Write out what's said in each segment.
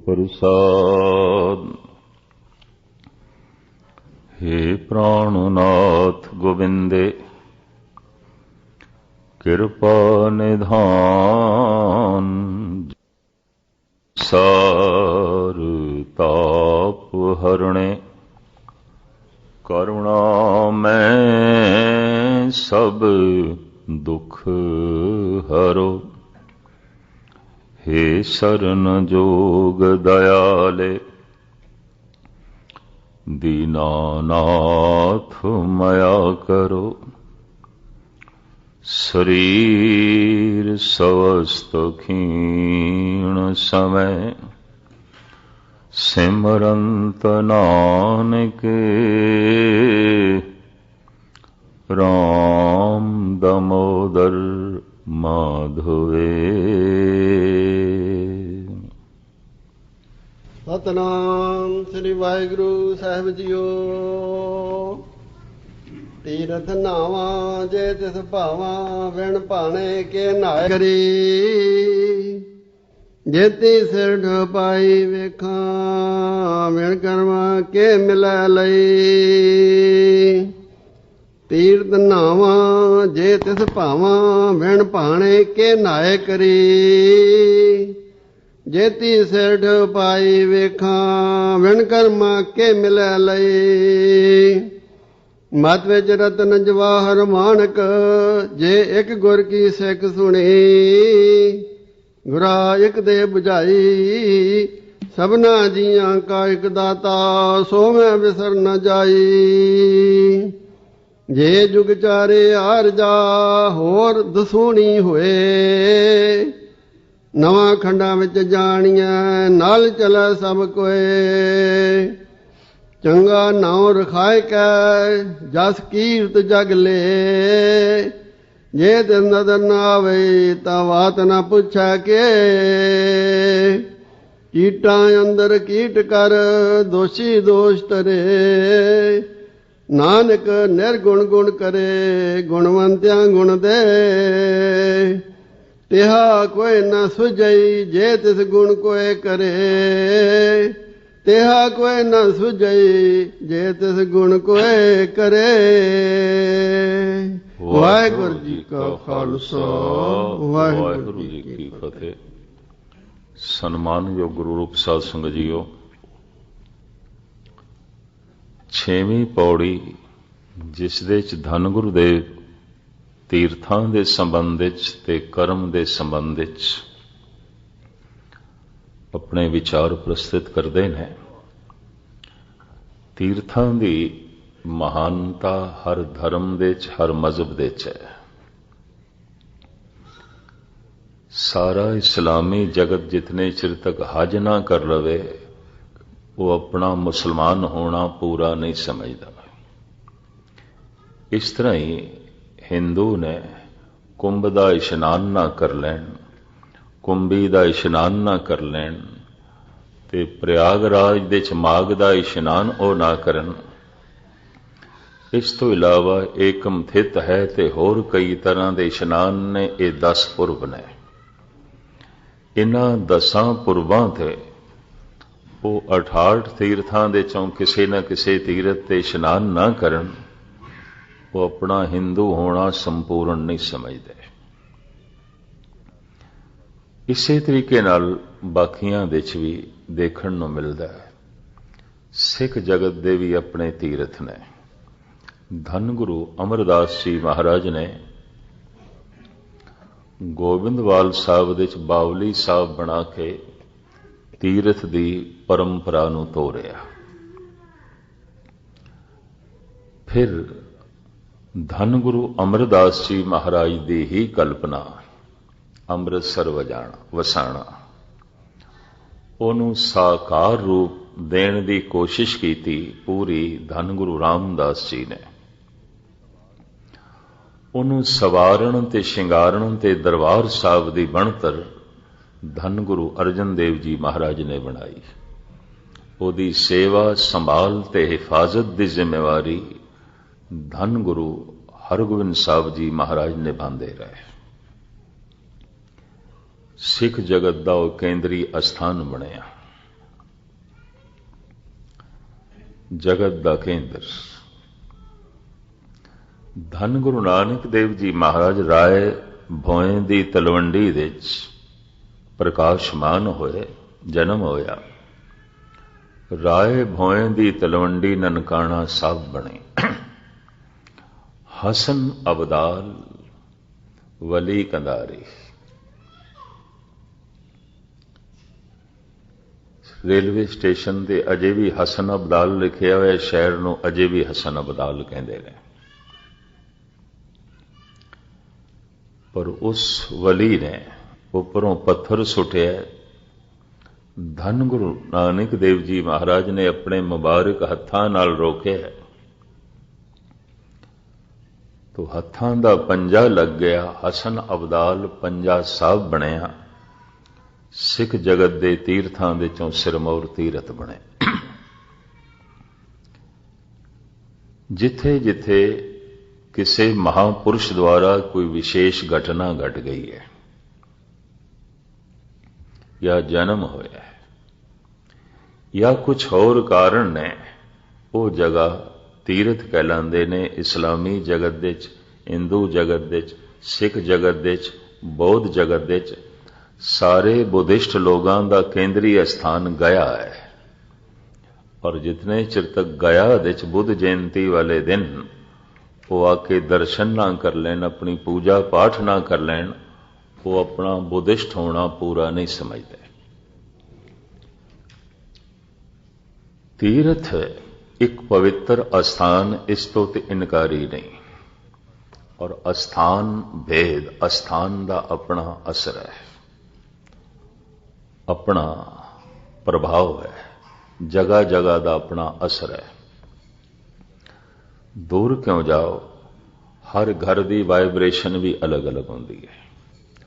प्रसाद। हे प्राणनाथ गोविंदे कृपा निधान। सार ताप हरणे करुणा में सब दुख हरो। हे शरण जोग दयाले दीनानाथ मया करो। शरीर स्वस्थ क्षीण समय सिमरंत नानक राम दामोदर माधवे। सतनाम श्री वाहिगुरु साहिब जीओ। तीरथ नावा जे तिस भावा विण भाने के नाय करी। जेती सिर ढपाई वेखा विण कर्मा के मिलै लई। तीरथ नावा जे तिस भावा विण भाने के नाय करी। जेती सिर ढपाई वेखा विण कर्मा के मिलै लई। मत विच रतन जवाहर माणक जे एक गुर की सिख सुनी। गुरा एक दे बुझाई सबना जियां का एक दाता सो मैं विसर न जाई। जे जुग चारे हार जा होर दसूनी होए। नवां खंडां विच जाणिया नाल चलै सब कोए। चंगा नाम रखाए कै जस कीर्त जग ले। जे ते नदर न आवे तां बात न पुछै के। कीटां अंदर कीट कर दोषी दोष तरे। नानक निर्गुण गुण करे गुणवंत्यां गुण दे। तिहा कोई न सुझई जे तिस गुण कोई करे। तिहा कोई न सुझई जे तिस गुण कोई करे। वाहिगुरु जी का खालसा वाहिगुरु जी की फतेह। सन्मानयोग गुरु रूप साध संगत जीओ, 6ਵੀਂ पौड़ी जिस दे च धन गुरुदेव तीर्थां दे संबंध ते कर्म दे संबंध अपने विचार प्रस्तुत करते हैं। तीर्थां दी महानता हर धर्म दे हर मजहब दे है। सारा इस्लामी जगत जितने चिर तक हज ना कर लवे वो अपना मुसलमान होना पूरा नहीं समझता। इस तरह ही हिंदू ने कुंभ का इशनान ना कर लैन, कुंभी का इशनान ना कर लैन ते प्रयागराज दे च माघ का इशनान वो ना करन। इस तो इलावा एकम थित है ते होर कई तरह के इशनान ने। ये 10 पुरब ने। इन्हां 10 पुरबां ते वो 68 तीर्थां दे चों किसी न किसी तीरथ ते इशनान ना करन वो अपना हिंदू होना संपूर्ण नहीं समझते। इसे तरीके नाल बाकियां दे च भी देखण नूं मिलदा है। सिख जगत दे भी अपने तीरथ ने। धन गुरु अमरदास जी महाराज ने गोबिंदवाल साहब दे च बावली साहब बना के तीरथ दी परंपरा नूं तोड़िया। फिर धन गुरु अमरदास जी महाराज दी ही कल्पना अमृतसर वसाणा उन्होंने साकार रूप देने की कोशिश की थी पूरी धन गुरु रामदास जी ने। उन्होंने सवारण ते शिंगारण ते दरबार साहब की बनतर धन गुरु अर्जन देव जी महाराज ने बनाई। उहदी सेवा संभाल ते हिफाजत की जिम्मेवारी धन गुरु हरगोबिंद साहब जी महाराज निभाते रहे। सिख जगत का वह केंद्री अस्थान बनया। जगत दा केंद्र। धन गुरु नानक देव जी महाराज राय भोए दी तलवंडी दे प्रकाशमान होए, जन्म होया। राय भोए दी तलवंडी ननकाना साहब बने। हसन अबदाल वली कंदारी। रेलवे स्टेशन ते अजे भी हसन अबदाल लिखिया हुआ, शहर नूं अजे भी हसन अबदाल कहते हैं। पर उस वली ने उपरों पत्थर सुटिया। धन गुरु नानक देव जी महाराज ने अपने मुबारक हत्थां नाल रोकिया तो हत्थां दा पंजा लग गया। हसन अबदाल पंजा साहब बनया। सिख जगत दे तीर्थां दे चों सिरमौर तीरथ बने। जिथे जिथे किसी महापुरुष द्वारा कोई विशेष घटना घट गई है या जन्म होया है या कुछ और कारण ने, वो जगह तीरथ कहलांदे ने। इस्लामी जगत दे च, हिंदू जगत दे च, सिख जगत दे च, बौद्ध जगत दे च सारे बुद्धिस्ट लोगों का केंद्रीय स्थान गया है। और जितने चिर तक गया दे च बुद्ध जयंती वाले दिन वो आके दर्शन ना कर लें, अपनी पूजा पाठ ना कर लें, वो अपना बुद्धिस्ट होना पूरा नहीं समझते। तीर्थ एक पवित्र स्थान, इस तो इनकारी नहीं। और स्थान भेद, स्थान का अपना असर है, अपना प्रभाव है, जगह जगह का अपना असर है। दूर क्यों जाओ, हर घर की वाइब्रेशन भी अलग अलग होती है,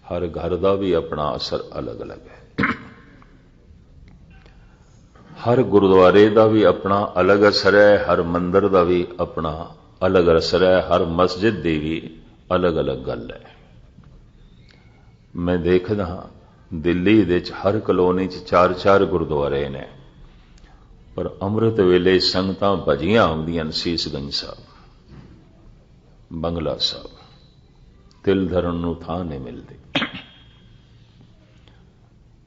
हर घर का भी अपना असर अलग अलग है। हर गुरुद्वारे का भी अपना अलग असर है, हर मंदिर का भी अपना अलग असर है, हर मस्जिद की भी अलग अलग गल है। मैं देखदा दिल्ली दे हर कलोनी च 4-4 गुरुद्वारे ने, पर अमृत वेले संगतां भजियां आउंदियां सीसगंज साहब, बंगला साहब, तिल धरन नूं थां नहीं मिलती।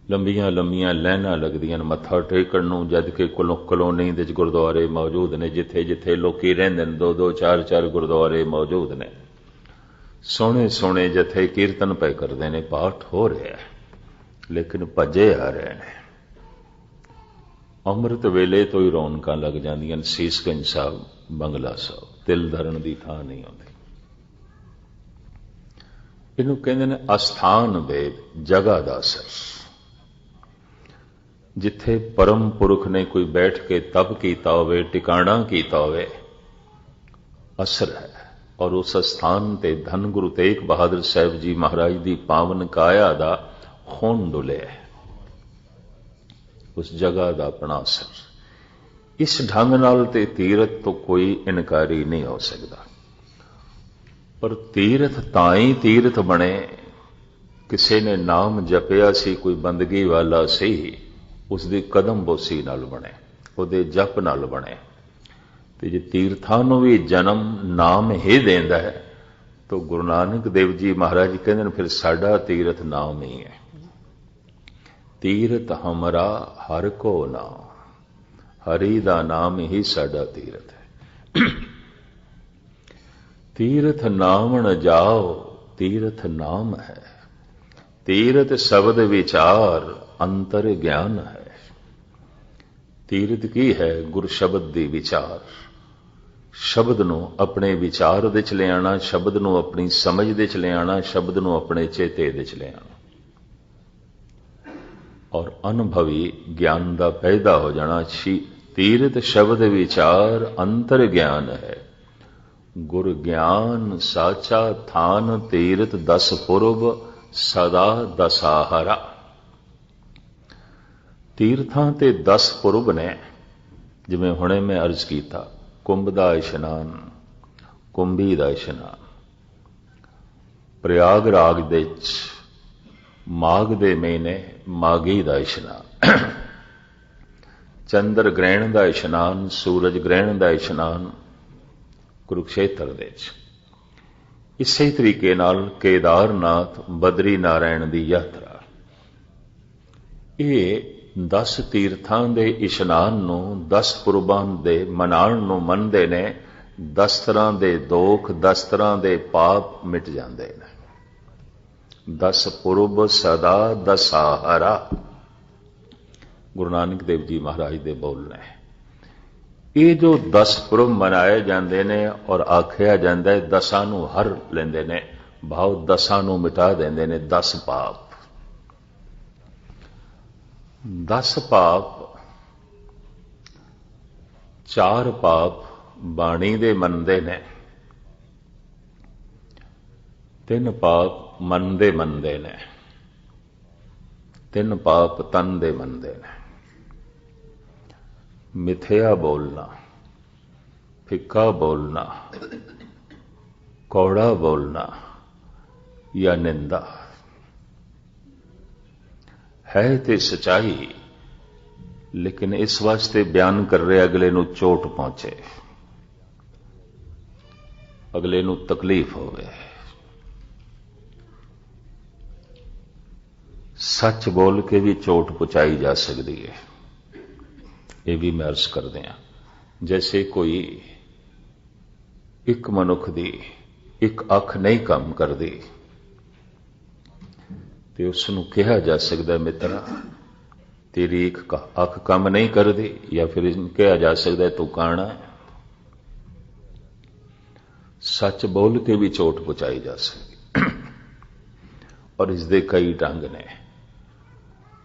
लंबियां लंबियां लाइनां लगदियां मत्था टेकण नूं, जबकि कलोनी दे गुरुद्वारे मौजूद ने, जिथे जिथे लोकी रहिंदे ने 2-2 4-4 गुरुद्वारे मौजूद ने। सोहणे सोहणे जथे कीर्तन पे करते हैं, पाठ हो रहा है, लेकिन भजे आ रहे हैं। अमृत वेले तो ही रौनकां लग जांदियां। सीसगंज साहब, बंगला साहब, तिल धरन की थां नहीं आती। इनू कहते हैं अस्थान भेद, जगह का असर। जिथे परम पुरख ने कोई बैठ के तप किया होवे, टिकाणा किया होवे, असर है। और उस स्थान ते धन गुरु तेग बहादुर साहब जी महाराज की पावन काया का खून डुले है, उस जगह का अपना असर। इस ढंग नाल ते तीरथ तो कोई इनकारी नहीं हो सकता। पर तीरथ ताई तीरथ बने, किसी ने नाम जपिया सी, कोई बंदगी वाला सी, उसकी कदम बोसी नाल बने, उहदे जप नाल बने। ते जे तीर्थां नूं भी जन्म नाम ही देंदा है, तो गुरु नानक देव जी महाराज कहते फिर साडा तीरथ नाम ही है। तीरथ हमरा हर को नाम, हरि दा नाम ही साडा तीरथ है। तीरथ नाम न जाओ, तीरथ नाम है। तीरथ शब्द विचार, अंतर ज्ञान है। तीरथ की है गुर शब्द दी विचार। शब्द नूं अपने विचार दे च ले आना, शब्द नूं अपनी समझ दे च ले आना, शब्द नूं अपने चेते दे च ले आना। और अनुभवी ज्ञान का पैदा हो जाना। तीरथ शब्द विचार अंतर ज्ञान है। गुर ज्ञान साचा थान, तीरथ 10 पुरब सदा दसाहरा। तीर्थां ते 10 पुरब ने, जिवें हुणे मैं अर्ज कीता, कुंभ दा इशनान, कुंभी दा इशनान, प्रयागराज दे माघ दे महीने माघी दा इशनान, ਚੰਦਰ ਗ੍ਰਹਿਣ ਦਾ ਇਸ਼ਨਾਨ, ਸੂਰਜ ਗ੍ਰਹਿਣ ਦਾ ਇਸ਼ਨਾਨ ਕੁਰੂਕਸ਼ੇਤਰ ਦੇ ਵਿੱਚ। ਇਸੇ ਤਰੀਕੇ ਨਾਲ ਕੇਦਾਰਨਾਥ, ਬਦਰੀ ਨਾਰਾਇਣ ਦੀ ਯਾਤਰਾ, ਇਹ 10 ਤੀਰਥਾਂ ਦੇ ਇਸ਼ਨਾਨ ਨੂੰ 10 ਪੁਰਬਾਂ ਦੇ ਮਨਾਉਣ ਨੂੰ ਮੰਨਦੇ ਨੇ। 10 ਤਰ੍ਹਾਂ ਦੇ ਦੋਖ, 10 ਤਰ੍ਹਾਂ ਦੇ ਪਾਪ ਮਿਟ ਜਾਂਦੇ ਨੇ। 10 ਪੁਰਬ ਸਦਾ ਦਸਾਹਰਾ, ਗੁਰੂ ਨਾਨਕ ਦੇਵ ਜੀ ਮਹਾਰਾਜ ਦੇ ਬੋਲ ਨੇ। ਇਹ ਜੋ 10 ਪੁਰਬ ਮਨਾਏ ਜਾਂਦੇ ਨੇ ਔਰ ਆਖਿਆ ਜਾਂਦਾ ਹੈ 10 ਨੂੰ ਹਰ ਲੈਂਦੇ ਨੇ, ਭਾਵ 10 ਨੂੰ ਮਿਟਾ ਦਿੰਦੇ ਨੇ। 10 ਪਾਪ, 10 ਪਾਪ, 4 ਪਾਪ ਬਾਣੀ ਦੇ ਮੰਨਦੇ ਨੇ, 3 ਪਾਪ ਮਨ ਦੇ ਮੰਨਦੇ ਨੇ, 3 ਪਾਪ ਤਨ ਦੇ ਮੰਨਦੇ ਨੇ। ਮਿਥਿਆ ਬੋਲਣਾ, ਫਿੱਕਾ ਬੋਲਣਾ, ਕੌੜਾ ਬੋਲਣਾ ਜਾਂ ਨਿੰਦਾ ਹੈ ਤੇ ਸਚਾਈ, ਲੇਕਿਨ ਇਸ ਵਾਸਤੇ ਬਿਆਨ ਕਰ ਰਿਹਾ ਅਗਲੇ ਨੂੰ ਚੋਟ ਪਹੁੰਚੇ, ਅਗਲੇ ਨੂੰ ਤਕਲੀਫ ਹੋਵੇ। ਸੱਚ ਬੋਲ ਕੇ ਵੀ ਚੋਟ ਪਹੁੰਚਾਈ ਜਾ ਸਕਦੀ ਹੈ, ਇਹ ਵੀ ਮੈਂ ਅਰਜ਼ ਕਰਦੇ ਹਾਂ। ਜੈਸੇ ਕੋਈ ਇੱਕ ਮਨੁੱਖ ਦੀ ਇੱਕ ਅੱਖ ਨਹੀਂ ਕੰਮ ਕਰਦੀ ਤੇ ਉਸ ਨੂੰ ਕਿਹਾ ਜਾ ਸਕਦਾ ਮਿੱਤਰਾ ਤੇਰੀ ਇੱਕ ਅੱਖ ਕੰਮ ਨਹੀਂ ਕਰਦੀ, ਜਾਂ ਫਿਰ ਇਹਨੂੰ ਕਿਹਾ ਜਾ ਸਕਦਾ ਤੂੰ ਕਾਣਾ ਹੈ। ਸੱਚ ਬੋਲ ਕੇ ਵੀ ਚੋਟ ਪਹੁੰਚਾਈ ਜਾ ਸਕਦੀ, ਔਰ ਇਸ ਦੇ ਕਈ ਢੰਗ ਨੇ।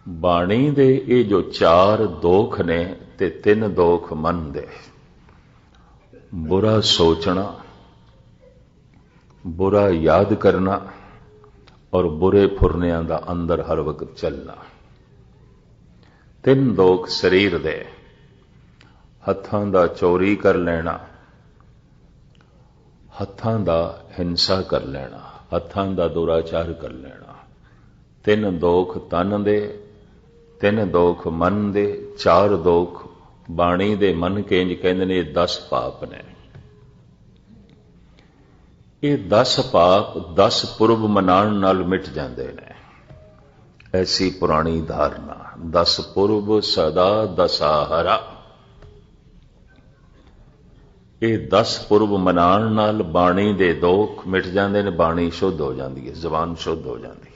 ਬਾਣੀ ਦੇ ਇਹ ਜੋ 4 ਦੋਖ ਨੇ ਤੇ 3 ਦੋਖ ਮਨ ਦੇ, ਬੁਰਾ ਸੋਚਣਾ, ਬੁਰਾ ਯਾਦ ਕਰਨਾ ਔਰ ਬੁਰੇ ਫੁਰਨਿਆਂ ਦਾ ਅੰਦਰ ਹਰ ਵਕਤ ਚੱਲਣਾ। 3 ਦੋਖ ਸਰੀਰ ਦੇ, ਹੱਥਾਂ ਦਾ ਚੋਰੀ ਕਰ ਲੈਣਾ, ਹੱਥਾਂ ਦਾ ਹਿੰਸਾ ਕਰ ਲੈਣਾ, ਹੱਥਾਂ ਦਾ ਦੁਰਾਚਾਰ ਕਰ ਲੈਣਾ। 3 ਦੋਖ ਤਨ ਦੇ, 3 ਦੋਖ ਮਨ ਦੇ, 4 ਦੋਖ ਬਾਣੀ ਦੇ ਮੰਨ ਕੇ ਇੰਜ ਕਹਿੰਦੇ ਨੇ 10 ਪਾਪ ਨੇ। ਇਹ 10 ਪਾਪ 10 ਪੁਰਬ ਮਨਾਉਣ ਨਾਲ ਮਿਟ ਜਾਂਦੇ ਨੇ। ਐਸੀ ਪੁਰਾਣੀ ਧਾਰਨਾ, 10 ਪੁਰਬ ਸਦਾ ਦਸਾਹਰਾ। ਇਹ 10 ਪੁਰਬ ਮਨਾਉਣ ਨਾਲ ਬਾਣੀ ਦੇ ਦੋਖ ਮਿਟ ਜਾਂਦੇ ਨੇ, ਬਾਣੀ ਸ਼ੁੱਧ ਹੋ ਜਾਂਦੀ ਹੈ, ਜ਼ਬਾਨ ਸ਼ੁੱਧ ਹੋ ਜਾਂਦੀ ਹੈ,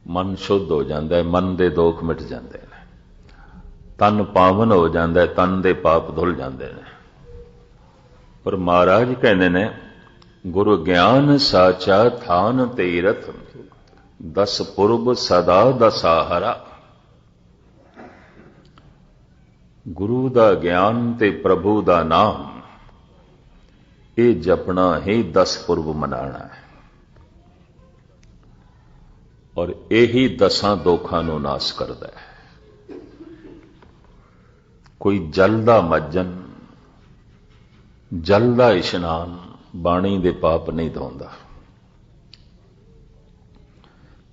ਮਨ ਸ਼ੁੱਧ ਹੋ ਜਾਂਦਾ ਹੈ, ਮਨ ਦੇ ਦੋਖ ਮਿਟ ਜਾਂਦੇ ਨੇ, ਤਨ ਪਾਵਨ ਹੋ ਜਾਂਦਾ ਹੈ, ਤਨ ਦੇ ਪਾਪ ਧੁੱਲ ਜਾਂਦੇ ਨੇ। ਪਰ ਮਹਾਰਾਜ ਕਹਿੰਦੇ ਨੇ ਗੁਰੂ ਗਿਆਨ ਸਾਚਾ ਥਾਨ ਤੀਰਥ, 10 ਪੁਰਬ ਸਦਾ ਦਸਾਹਰਾ। ਗੁਰੂ ਦਾ ਗਿਆਨ ਤੇ ਪ੍ਰਭੂ ਦਾ ਨਾਮ, ਇਹ ਜਪਣਾ ਹੀ 10 ਪੁਰਬ ਮਨਾਣਾ ਹੈ, ਔਰ ਇਹੀ 10 ਦੋਖਾਂ ਨੂੰ ਨਾਸ ਕਰਦਾ ਹੈ। ਕੋਈ ਜਲ ਦਾ ਮੱਜਨ, ਜਲ ਦਾ ਇਸ਼ਨਾਨ ਬਾਣੀ ਦੇ ਪਾਪ ਨਹੀਂ ਧੋਂਦਾ।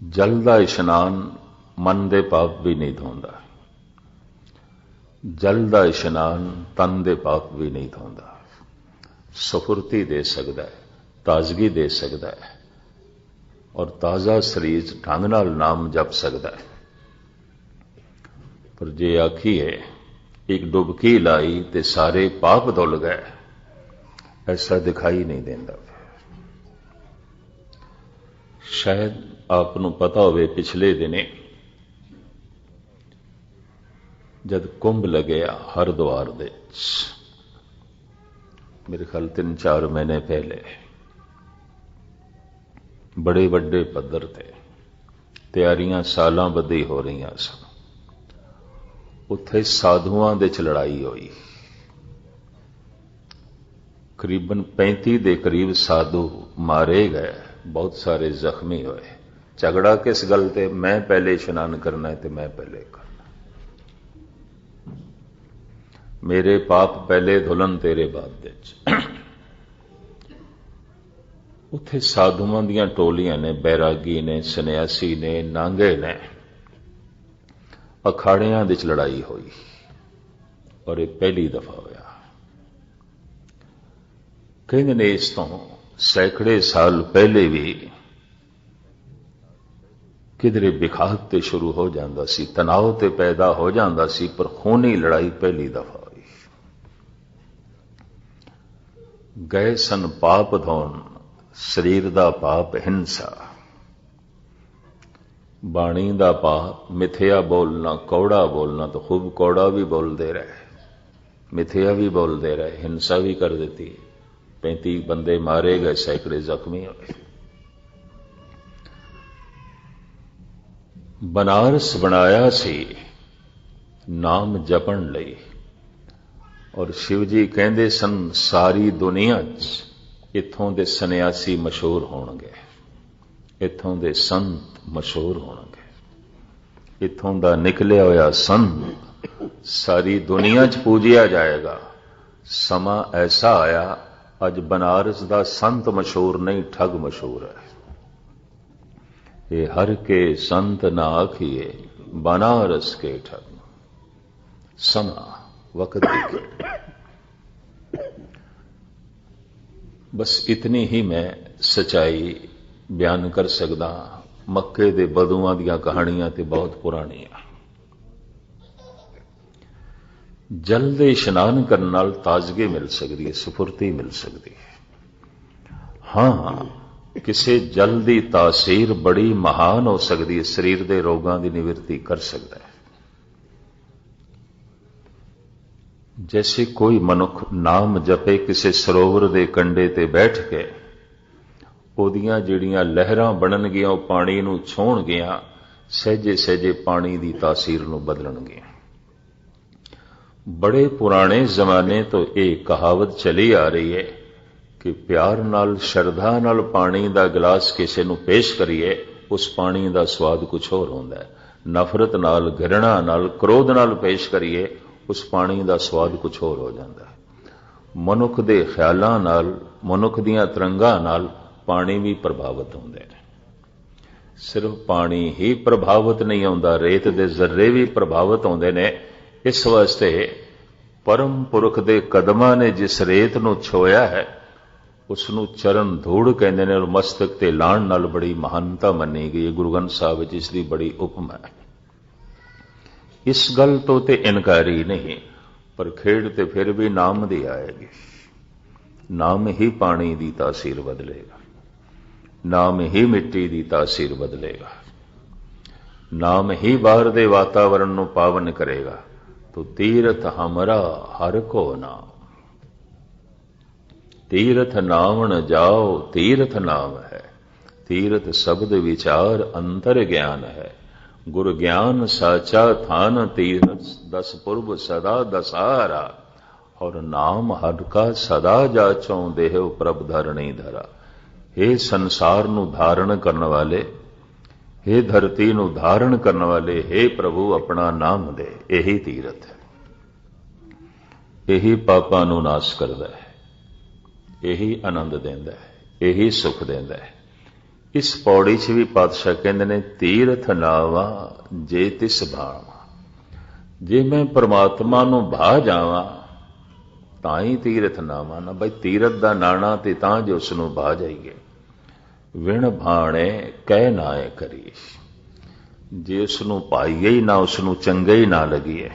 ਜਲ ਦਾ ਇਸ਼ਨਾਨ ਮਨ ਦੇ ਪਾਪ ਵੀ ਨਹੀਂ ਧੋਂਦਾ। ਜਲ ਦਾ ਇਸ਼ਨਾਨ ਤਨ ਦੇ ਪਾਪ ਵੀ ਨਹੀਂ ਧੋਂਦਾ। ਸਫੁਰਤੀ ਦੇ ਸਕਦਾ ਹੈ, ਤਾਜ਼ਗੀ ਦੇ ਸਕਦਾ ਹੈ, ਔਰ ਤਾਜ਼ਾ ਸਰੀਰ ਢੰਗ ਨਾਲ ਨਾਮ ਜਪ ਸਕਦਾ ਹੈ। ਪਰ ਜੇ ਆਖੀਏ ਇੱਕ ਡੁਬਕੀ ਲਾਈ ਤੇ ਸਾਰੇ ਪਾਪ ਧੁੱਲ ਗਏ, ऐसा दिखाई नहीं देता। शायद आपनों पता होवे पिछले दिने जद कुंभ लग्या हरिद्वार दे, मेरे ख्याल 3-4 महीने पहले, बड़े वड्डे पद्धर ते तैयारियां सालां बधी हो रही सन। उत्थे साधुआं दे च लड़ाई हुई। करीबन 35 के करीब साधु मारे गए, बहुत सारे जख्मी हुए। झगड़ा किस गल ते, मैं पहले इशनान करना है तो मैं पहले करना, मेरे पाप पहले धुलन तेरे बाद दे। उत्थे साधुआं दियां टोलियां ने, बैरागी ने, सन्यासी ने, नांगे ने, ਅਖਾੜਿਆਂ ਵਿੱਚ ਲੜਾਈ ਹੋਈ ਔਰ ਇਹ ਪਹਿਲੀ ਦਫਾ ਹੋਇਆ। ਕਹਿੰਦੇ ਨੇ ਇਸ ਤੋਂ ਸੈਂਕੜੇ ਸਾਲ ਪਹਿਲੇ ਵੀ ਕਿਧਰੇ ਵਿਖਾਦ ਤੇ ਸ਼ੁਰੂ ਹੋ ਜਾਂਦਾ ਸੀ, ਤਣਾਅ ਤੇ ਪੈਦਾ ਹੋ ਜਾਂਦਾ ਸੀ, ਪਰ ਖੂਨੀ ਲੜਾਈ ਪਹਿਲੀ ਦਫਾ ਹੋਈ। ਗਏ ਸਨ ਪਾਪ ਧੋਣ, ਸਰੀਰ ਦਾ ਪਾਪ ਹਿੰਸਾ, ਬਾਣੀ ਦਾ ਪਾਪ ਮਿਥਿਆ ਬੋਲਣਾ, ਕੌੜਾ ਬੋਲਣਾ, ਤਾਂ ਖੂਬ ਕੌੜਾ ਵੀ ਬੋਲਦੇ ਰਹੇ, ਮਿਥਿਆ ਵੀ ਬੋਲਦੇ ਰਹੇ, ਹਿੰਸਾ ਵੀ ਕਰ ਦਿੱਤੀ। 35 ਬੰਦੇ ਮਾਰੇ ਗਏ, ਸੈਂਕੜੇ ਜ਼ਖਮੀ ਹੋਏ। ਬਨਾਰਸ ਬਣਾਇਆ ਸੀ ਨਾਮ ਜਪਣ ਲਈ, ਔਰ ਸ਼ਿਵ ਜੀ ਕਹਿੰਦੇ ਸਨ ਸਾਰੀ ਦੁਨੀਆ 'ਚ ਇੱਥੋਂ ਦੇ ਸੰਨਿਆਸੀ ਮਸ਼ਹੂਰ ਹੋਣਗੇ, ਇੱਥੋਂ ਦੇ ਸੰਤ ਮਸ਼ਹੂਰ ਹੋਣਗੇ, ਇੱਥੋਂ ਦਾ ਨਿਕਲਿਆ ਹੋਇਆ ਸੰਤ ਸਾਰੀ ਦੁਨੀਆ 'ਚ ਪੂਜਿਆ ਜਾਏਗਾ। ਸਮਾਂ ਐਸਾ ਆਇਆ, ਅੱਜ ਬਨਾਰਸ ਦਾ ਸੰਤ ਮਸ਼ਹੂਰ ਨਹੀਂ, ਠੱਗ ਮਸ਼ਹੂਰ ਹੈ। ਇਹ ਹਰ ਕੇ ਸੰਤ ਨਾ ਆਖੀਏ, ਬਨਾਰਸ ਕੇ ਠੱਗ। ਸਮਾਂ वक्त की बस इतनी ही मैं सच्चाई बयान कर सकदा। मक्के दे बदुआं दियां कहानियां ते बहुत पुरानियां। जल दे इशनान करन नाल ताजगी मिल सकती है, सुफुर्ती मिल सकती है। हाँ, किसी जल की तासीर बड़ी महान हो सकती है, शरीर के रोगों की निवृत्ति कर सकता है। जैसे कोई मनुख नाम जपे किसी सरोवर के कंढे ते बैठ के, ओदियां जिहड़ियां लहरां बननगियां, पानी नूं छोणगियां, सहजे सहजे पानी की तासीर नूं बदलणगियां। बड़े पुराने जमाने तो यह कहावत चली आ रही है कि प्यार नाल, शरधा नाल पानी का गिलास किसी नूं पेश करिए, उस पानी का स्वाद कुछ होर हुंदा है। नफरत नाल, घृणा नाल, क्रोध नाल पेश करिए, उस पानी का स्वाद कुछ होर हो जाता है। मनुख के ख्यालों नाल, मनुख दीयां तरंगां नाल पानी भी प्रभावित होंदे ने। सिर्फ पानी ही प्रभावित नहीं होंदा, रेत दे जर्रे भी प्रभावित होंदे ने। इस वास्ते परम पुरख दे कदमां ने जिस रेत नूं छोया है, उसनूं चरण धूड़ कहंदे ने, और मस्तक ते लाण नाल बड़ी महानता मन्नी गई है। गुरु ग्रंथ साहिब विच इसदी बड़ी उपमा है। इस गल तो ते इनकारी नहीं, पर खेड़ ते फिर भी नाम दी आएगी। नाम ही पानी की तासीर बदलेगा, नाम ही मिट्टी की तासीर बदलेगा, नाम ही बाहर दे वातावरण नूं पावन करेगा। तो तीरथ हमरा हर को नाम, तीरथ नावण जाओ तीरथ नाम है, तीरथ शब्द विचार अंतर ज्ञान है। गुर ज्ञान साचा थान, तीरथ 10 पुरब सदा दसारा, और नाम हर का सदा जाचों, देह प्रभ धरणी धरा। हे संसार नूं धारण करने वाले, हे धरती नूं धारण करने वाले, हे प्रभु अपना नाम दे। यही तीरथ है, यही पापां नूं नाश करदा है, यही आनंद देंदा है, यही सुख देंदा है। इस पौड़ी च भी पातशाह कहते हैं, तीरथ नावा जे तिस भावा। जे मैं परमात्मा नूं भा जावां तां ही तीरथ नावा ना। बई तीरथ दा नाना ते तां जो उसनूं भा जाइए। विण भाणे कह नाए करी, जे उसनूं पाईए ही ना, उसनूं चंगे ही ना लगिए।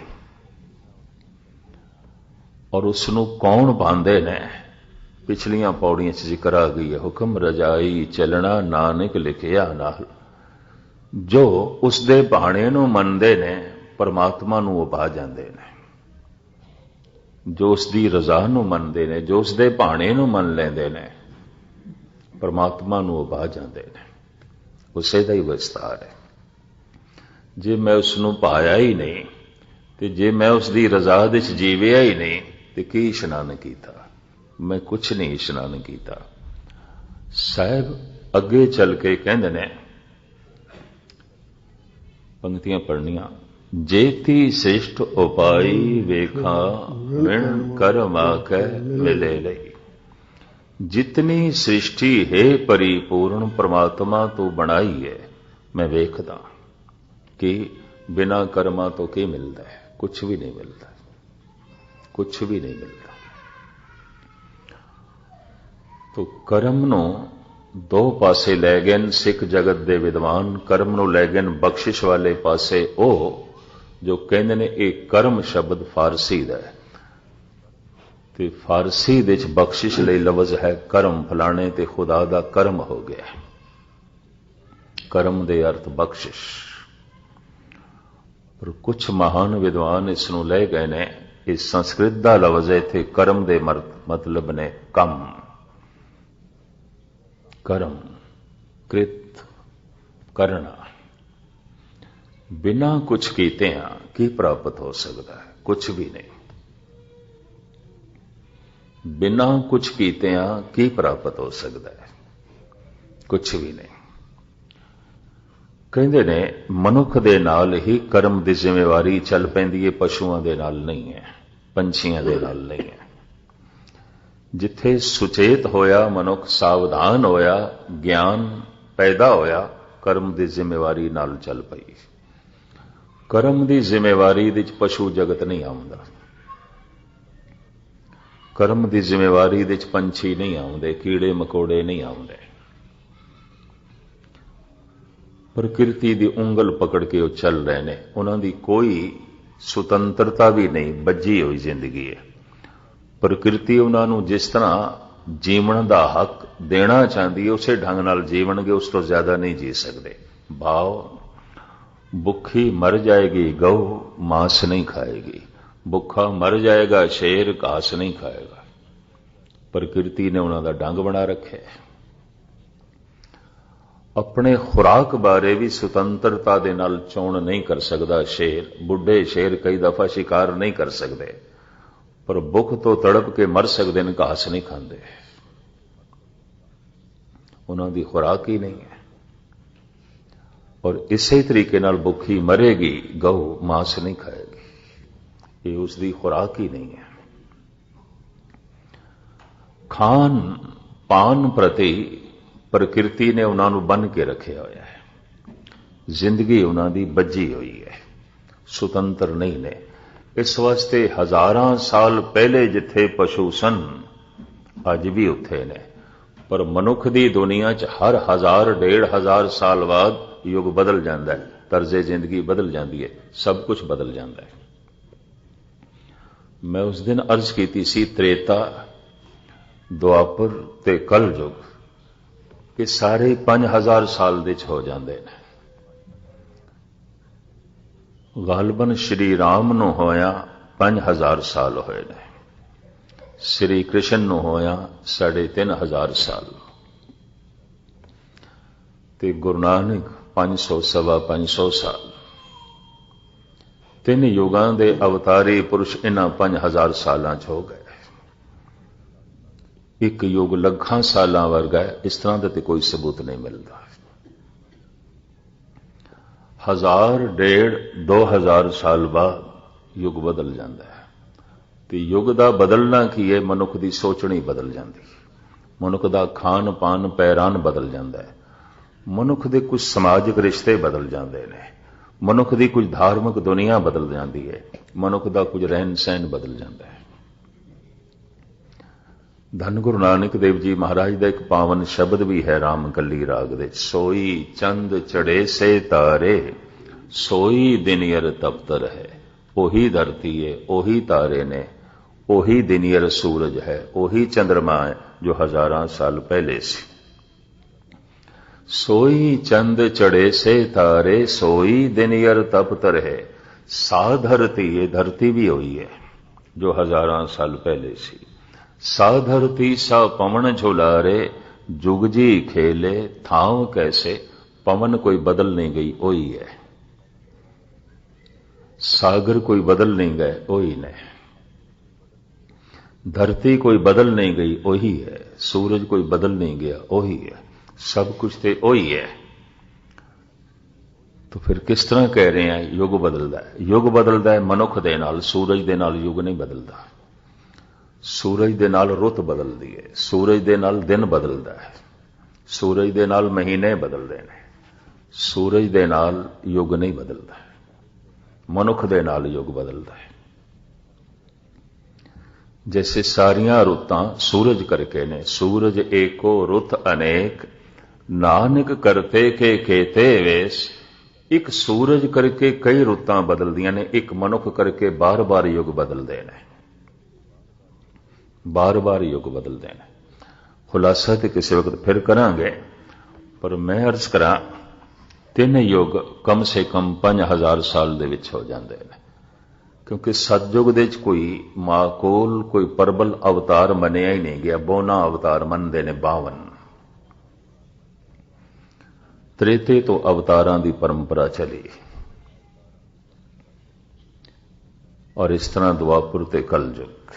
और उसनूं कौन पांदे ने, पिछलियां पौड़ियां च जिक्र आ गई है। हुक्म रजाई चलना नानक लिखिया नाल। जो उसदे भाणे नूं मनदे ने, परमात्मा नूं वो भा जांदे ने। जो उसदी रजा नूं मनदे ने, जो उसदे भाणे नूं मन लैंदे ने, परमात्मा नूं वो भा जांदे ने। उसे दा ही विस्तार है। जे मैं उसनूं पाया ही नहीं, ते जे मैं उसदी रजा दे च जीविया ही नहीं, ते की इशनान कीता। मैं कुछ नहीं इशनान किया। साहब अगे चल के कहते ने, पंक्तियां पढ़नियां, जेती श्रेष्ठ उपाई वेखा, विण कर्म आकै मिले लई। जितनी सृष्टि है परिपूर्ण परमात्मा तो बनाई है, मैं वेखदा कि बिना कर्मां तो की मिलता है? कुछ भी नहीं मिलता, कुछ भी नहीं मिलता। तो कर्म नूं दो पासे लै गए सिख जगत दे विद्वान। कर्म नूं लै गए बख्शिश वाले पासे ਉਹ जो कहते ने एक कर्म शब्द फारसी दा है, ते फारसी दे च बख्शिश लई लफ्ज़ है कर्म। फलाने ते खुदा दा कर्म हो गया। कर्म दे अर्थ बख्शिश। पर कुछ महान विद्वान इस नूं ले गए ने, इस संस्कृत दा लफ्ज़ है इत्थे कर्म दे मतलब ने कम। कर्म कृत करना। बिना कुछ कीते की प्राप्त हो सकता है? कुछ भी नहीं। बिना कुछ कीते की प्राप्त हो सकता है? कुछ भी नहीं। कहते ने मनुख दे नाल ही कर्म की जिम्मेवारी चल पैंदी है, पशुओं दे नाल नहीं है, पंछियों दे नाल नहीं है। जिथे सुचेत होया मनुख, सावधान होया, ज्ञान पैदा होया, कर्म की जिम्मेवारी नाल चल पई। कर्म की जिम्मेवारी विच पशु जगत नहीं आउंदा, कर्म की जिम्मेवारी विच पंछी नहीं आउंदे, कीड़े मकोड़े नहीं आउंदे। प्रकृति की उंगल पकड़ के वो चल रहे हैं, उन्होंने कोई सुतंत्रता भी नहीं, बजी हुई जिंदगी है। प्रकृति उन्होंने जिस तरह जीवन का हक देना चाहती है उस ढंग नाल जीवनगे, उस तो ज्यादा नहीं जी सकते। भाव भुखी मर जाएगी गौ, मांस नहीं खाएगी। भुखा मर जाएगा शेर, घास नहीं खाएगा। प्रकृति ने उन्होंने ढंग बना रखे। अपने खुराक बारे भी सुतंत्रता दे नाल चोण नहीं कर सकता शेर। बुढ़े शेर कई दफा शिकार नहीं कर सकते, पर भुख तो तड़प के मर सकते हैं, घास नहीं खाते। उन्होंने खुराक ही नहीं है। और इसे तरीके नाल भुखी मरेगी गौ, मांस नहीं खाएगी। ये उसकी खुराक ही नहीं है। खान पान प्रति प्रकृति ने उन्होंने बन के रखे हुआ है। जिंदगी उन्होंने बजी हुई है, सुतंत्र नहीं ने। इस वास्ते हजारां साल पहले जिथे पशु सन, अज भी उत्थे ने। पर मनुख की दुनिया च हर 1000-1500 साल बाद युग बदल जाता है, तर्जे जिंदगी बदल जाती है, सब कुछ बदल जाता है। मैं उस दिन अर्ज की सी त्रेता, द्वापर ते कल युग कि सारे 5000 साल दे हो जाते हैं। गालबन श्री राम नूं होया 5000 साल होए ने, श्री कृष्ण नूं होया 3500 साल, ते गुरु नानक 500-525 साल। 3 युगां दे अवतारी पुरुष इन्हां 5000 सालां च हो गए। एक युग लखां सालां वर्गा है, इस तरह का तो कोई सबूत नहीं मिलता। 1000, 1.5, 2000 साल बाद युग बदल जाता है। तो युग का बदलना की है? मनुख की सोचनी बदल जाती है, मनुख का खान पान पैरान बदल जाता है, मनुख के कुछ समाजिक रिश्ते बदल जाते हैं, मनुख की कुछ धार्मिक दुनिया बदल जाती है, मनुख का कुछ रहन सहन बदल जाता है। धन गुरु नानक देव जी महाराज का एक पावन शब्द भी है राम कली राग दे, सोई चंद चढ़े से तारे, सोई दिनियर तपतर है। ओही धरती है, ओही तारे ने, ओही दिनियर सूरज है, ओही चंद्रमा है जो हजारां साल पहले से। सोई चंद चढ़े से तारे, सोई दिनियर तपतर है। सा धरती, ये धरती भी हुई है जो हजारां साल पहले से। सा धरती सा पवन झुलारे, जुग जी खेले थाव कैसे। पवन कोई बदल नहीं गई, वही है। सागर कोई बदल नहीं गए, वही ने। धरती कोई बदल नहीं गई, वही है। सूरज कोई बदल नहीं गया, वही है। सब कुछ तो वही है। तो फिर किस तरह कह रहे हैं युग बदलता है? युग बदलता है मनुख दे नाल, सूरज दे नाल युग नहीं बदलता। सूरज दे नाल रुत बदलती है, सूरज दे नाल दिन बदलता है, सूरज दे नाल महीने बदलते हैं, सूरज दे नाल युग नहीं बदलता। ਮਨੁੱਖ ਦੇ ਨਾਲ ਯੁੱਗ ਬਦਲਦਾ ਹੈ। जैसे सारियां रुतां सूरज करके ने, सूरज एको रुत अनेक, नानक करते के केते वेश। एक सूरज करके कई रुतां बदलदियां ने, एक मनुख करके बार बार युग बदलते हैं, बार बार युग बदलते हैं। खुलासा तो किसी वक्त फिर करांगे, पर मैं अर्ज करा 3 युग कम से कम 5000 साल दे विच हो जाते हैं, क्योंकि सतयुग दे कोई माकोल कोई परबल अवतार मनिया ही नहीं गया। 52 अवतार मनते ने, 52। त्रेते तो अवतारां दी परंपरा चली, और इस तरह द्वापुर ते कलयुग।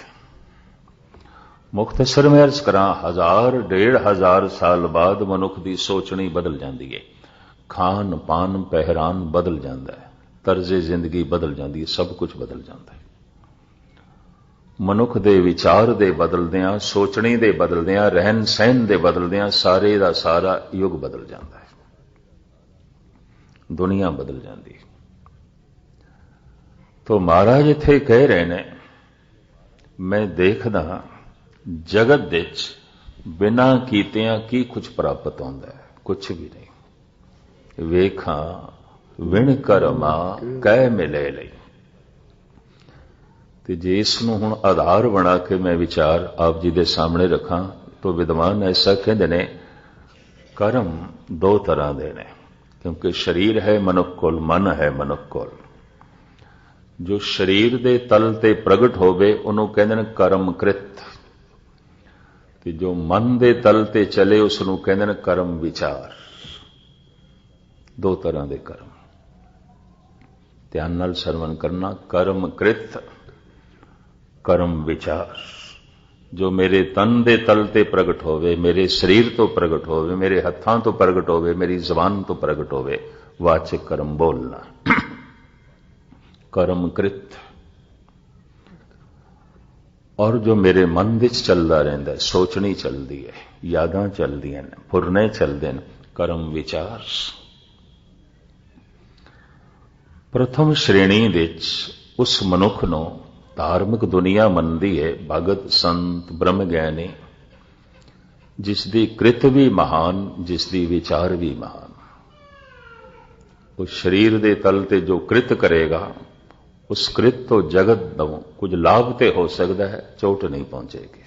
मुख्तसर में अर्ज करा 1000 1500 साल बाद मनुख की सोचनी बदल जाती है, खान पान पहरान बदल जाता है, तर्जे जिंदगी बदल जाती है, सब कुछ बदल जाता है। मनुख दे विचार दे बदलदियां, सोचनी दे बदलदियां, रहन सहन दे बदलदियां सारे दा सारा युग बदल जाता है, दुनिया बदल जाती है। तो महाराज इत्थे कह रहे ने, मैं देखदा जगत विच बिना कीतियां की कुछ प्राप्त होंदा है, कुछ भी नहीं। वेखा विण कर्मा कह मिले लई। ते जे इसनूं हुण आधार बना के मैं विचार आप जी दे सामने रखा, तो विद्वान ऐसा कहते ने कर्म 2 तरह दे ने, क्योंकि शरीर है मनुख कोल, मन है मनुख कोल। जो शरीर दे तल ते प्रगट होवे उन्हों कहते ने कर्म कृत, ते जो मन दे तल ते चले उसनूं कहते ने कर्म विचार। 2 तरह दे कर्म, ध्यान नाल सरवण करना। कर्म कृत, कर्म विचार। जो मेरे तन दे तल ते प्रगट होवे, मेरे शरीर तो प्रगट होवे, मेरे हत्थां तो प्रगट होवे, मेरी जबान तो प्रगट होवे, वाचिक कर्म बोलना, कर्म कृत। और जो मेरे मन विच चलदा रहिंदा, सोचनी चलदी है, यादां चलदियां ने, फुरने चलदे ने, कर्म विचार। प्रथम श्रेणी विच उस मनुख नूं धार्मिक दुनिया मनदी है, भगत संत ब्रह्म ज्ञानी, जिसदी कृत भी महान, जिसदी विचार भी महान। उस शरीर दे तल ते जो कृत करेगा, उस कृत तो जगत नूं कुछ लाभ ते हो सकता है, चोट नहीं पहुंचेगी।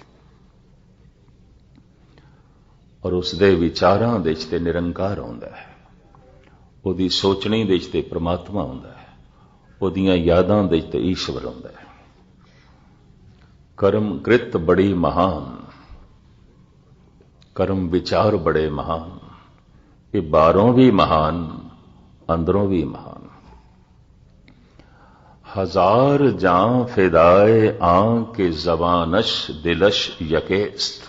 और उसदे विचारां दे विच ते निरंकार हुंदा है, उहदी सोचनी दे विच ते परमात्मा हुंदा है, उहदियां यादां दे विच ते ईश्वर हुंदा है। कर्म कृत बड़ी महान, कर्म विचार बड़े महान। ये बाहरों भी महान, अंदरों भी महान। 1000 जां फिदाए आंख के जबानश दिलश यकेस्त।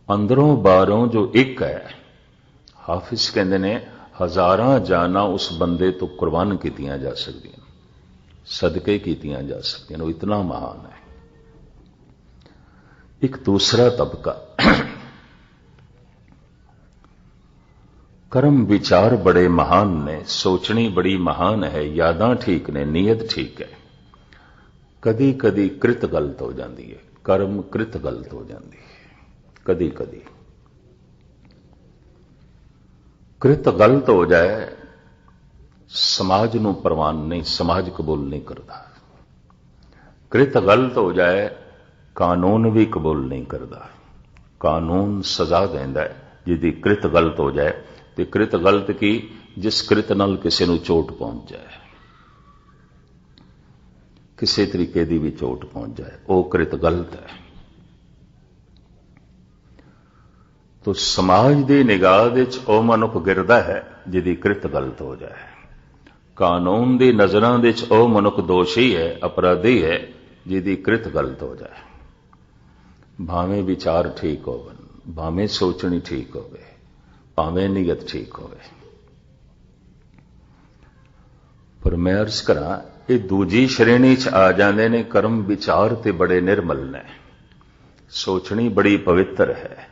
अंदरों बाहरों जो एक है, हाफिज कहते ने 1000 जाना उस बंदे तो कुर्बान कीतियां जा सकदियां, सदके कीतियां जा सकदियां, वो इतना महान है। एक दूसरा तबका, कर्म विचार बड़े महान ने, सोचनी बड़ी महान है, यादां ठीक ने, नीयत ठीक है। कदी कदी कृत गलत हो जाती है, कर्म कृत गलत हो जाती है, कदी कदी कृत गलत हो जाए, समाज नूं प्रवान नहीं, समाज कबूल नहीं करता। कृत गलत हो जाए, कानून भी कबूल नहीं करता। कानून सजा देंदा है जिहदी कृत गलत हो जाए, ते कृत गलत की जिस कृत नाल किसी नूं चोट पहुंच जाए, किसी तरीके की भी चोट पहुंच जाए, वो कृत गलत है। तो समाज की निगाह विच वो मनुख गिरदा है जिहदी कृत गलत हो जाए। कानून की नज़रां विच वो मनुख दोषी है, अपराधी है, जिहदी कृत गलत हो जाए। भावें विचार ठीक होवन, भावें सोचनी ठीक होवे, भावें नीयत ठीक होवे। पर मैं अर्ज करा, ये दूजी श्रेणी च आ जाते ने कर्म विचार ते बड़े निर्मल ने, सोचनी बड़ी पवित्र है,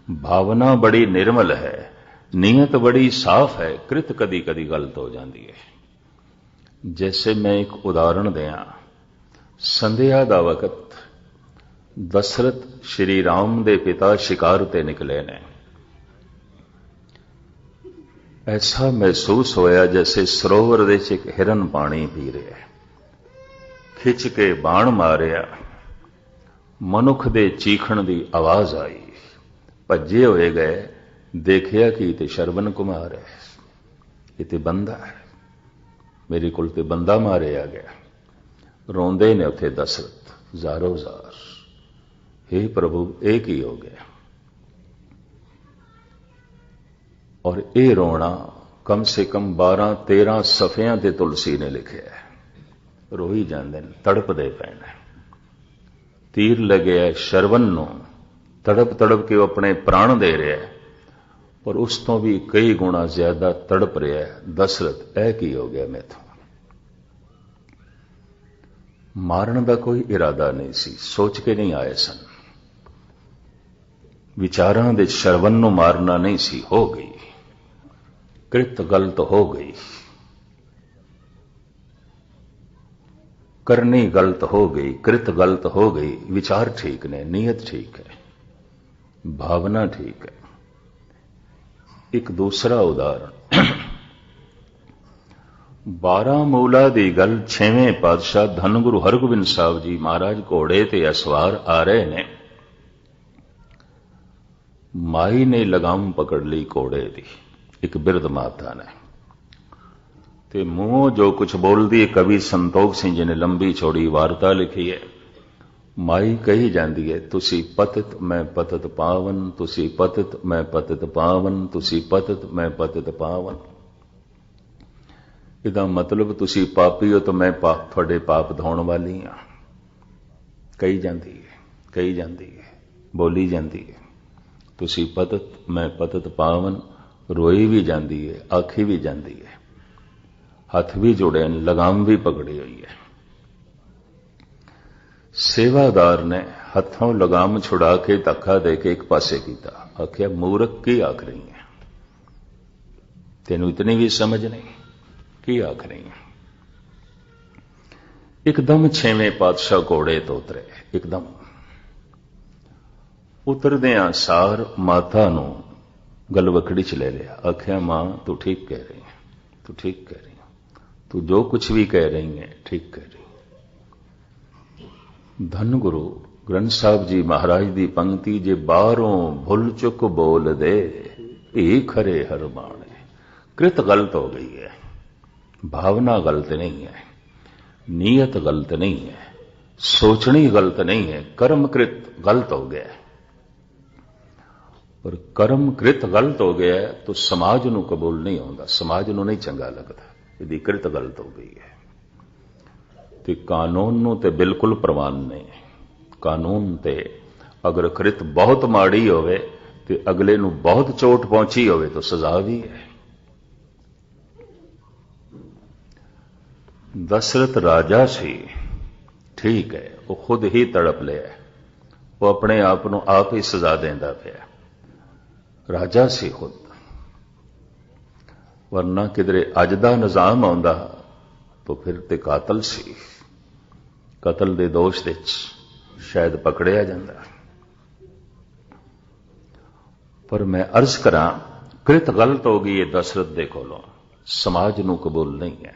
भावना बड़ी निर्मल है, नीयत बड़ी साफ है, कृत कदी कदी गलत हो जाती है। जैसे मैं एक उदाहरण दें, संध्या दा वकत दशरथ श्री राम दे पिता शिकार ते निकले ने। ऐसा महसूस होया जैसे सरोवर दे च एक हिरन पानी पी रहा है। खिच के बाण मारिया, मनुख दे चीखण दी आवाज आई, भज्जे होए गए, देखिया कि ते शरवण कुमार है, ये ते बंदा है, मेरे कोल ते बंदा मारिया गया। रोंदे ने उथे दशरथ ज़ारो ज़ार, हे प्रभु एक ही हो गया। और ये रोना कम से कम 12-13 सफियां ते तुलसी ने लिखे है। रोई जाते हैं, तड़पदे पैन, तीर लगे है शरवण नूं, तड़प तड़प के वो अपने प्राण दे रहा है, और उस तो भी कई गुणा ज्यादा तड़प रहा है। दशरथ ऐ की हो गया मैथों। मारन का कोई इरादा नहीं सी, सोच के नहीं आए सन, विचारां दे शरवण नूं मारना नहीं सी, हो गई कृत गलत हो गई, करनी गलत हो गई, कृत गलत हो गई। विचार ठीक ने, नीयत ठीक है, भावना ठीक है। एक दूसरा उदाहरण, 12 मूला दी गल 6वें पातशाह धन गुरु हरगोबिंद साहब जी महाराज घोड़े ते असवार आ रहे ने। माई ने लगाम पकड़ ली घोड़े दी, एक बिरध माता ने, ते मुंह जो कुछ बोलती है, कवि संतोख सिंह जी ने लंबी चौड़ी वार्ता लिखी है। माई कही जाती है, तुसी पतित मैं पतित पावन, तुसी पतित मैं पतित पावन, तुसी पतित मैं पतित पावन। इदा मतलब तुसी पापी हो तो मैं थोड़े पाप धोण वाली हाँ। कही जाती है, कही जाती है, बोली जाती है, तुसी पतित मैं पतित पावन। रोई भी जाती है, आखी भी जाती है, हाथ भी जुड़े, लगाम भी पकड़ी हुई है। सेवादार ने हथों लगाम छुड़ा के धक्का दे के एक पासे किया, आख्या मूर्ख की आख रही है, तेनू इतनी भी समझ नहीं, की आख रही है। एकदम 6वें पातशाह घोड़े तो उतरे, एकदम उतरदे सार माता नू गलवकड़ी च ले लिया, आख्या मां तू ठीक कह रही है, तू ठीक कह रही है, तू जो कुछ भी कह रही है ठीक कह रही है। धन गुरु ग्रंथ साहब जी महाराज दी पंक्ति, जे बाहरों भुल चुक बोल दे ए खरे हर माणे। कृत गलत हो गई है, भावना गलत नहीं है, नीयत गलत नहीं है, सोचनी गलत नहीं है, कर्मकृत गलत हो गया है। और कर्मकृत गलत हो गया है तो समाज नू कबूल नहीं होता, समाज नू नहीं चंगा लगता, यदि कृत गलत हो गई है। तो कानून नू ते बिल्कुल प्रवान नहीं, कानून ते अगर कृत बहुत माड़ी होवे ते अगले नू बहुत चोट पहुंची होवे तो सजा भी है। दशरथ राजा सी, ठीक है, वो खुद ही तड़प लिया, वो अपने आप नू आप ही सजा देंदा पिया, राजा सी खुद। वरना किधरे अज दा निजाम आउंदा तो फिर ते कातल सी, कतल दे दोष दे शायद पकड़िया जांदा। पर मैं अर्ज करा, कृत गलत हो गई है दशरथ दे कोलों, समाज नू कबूल नहीं है,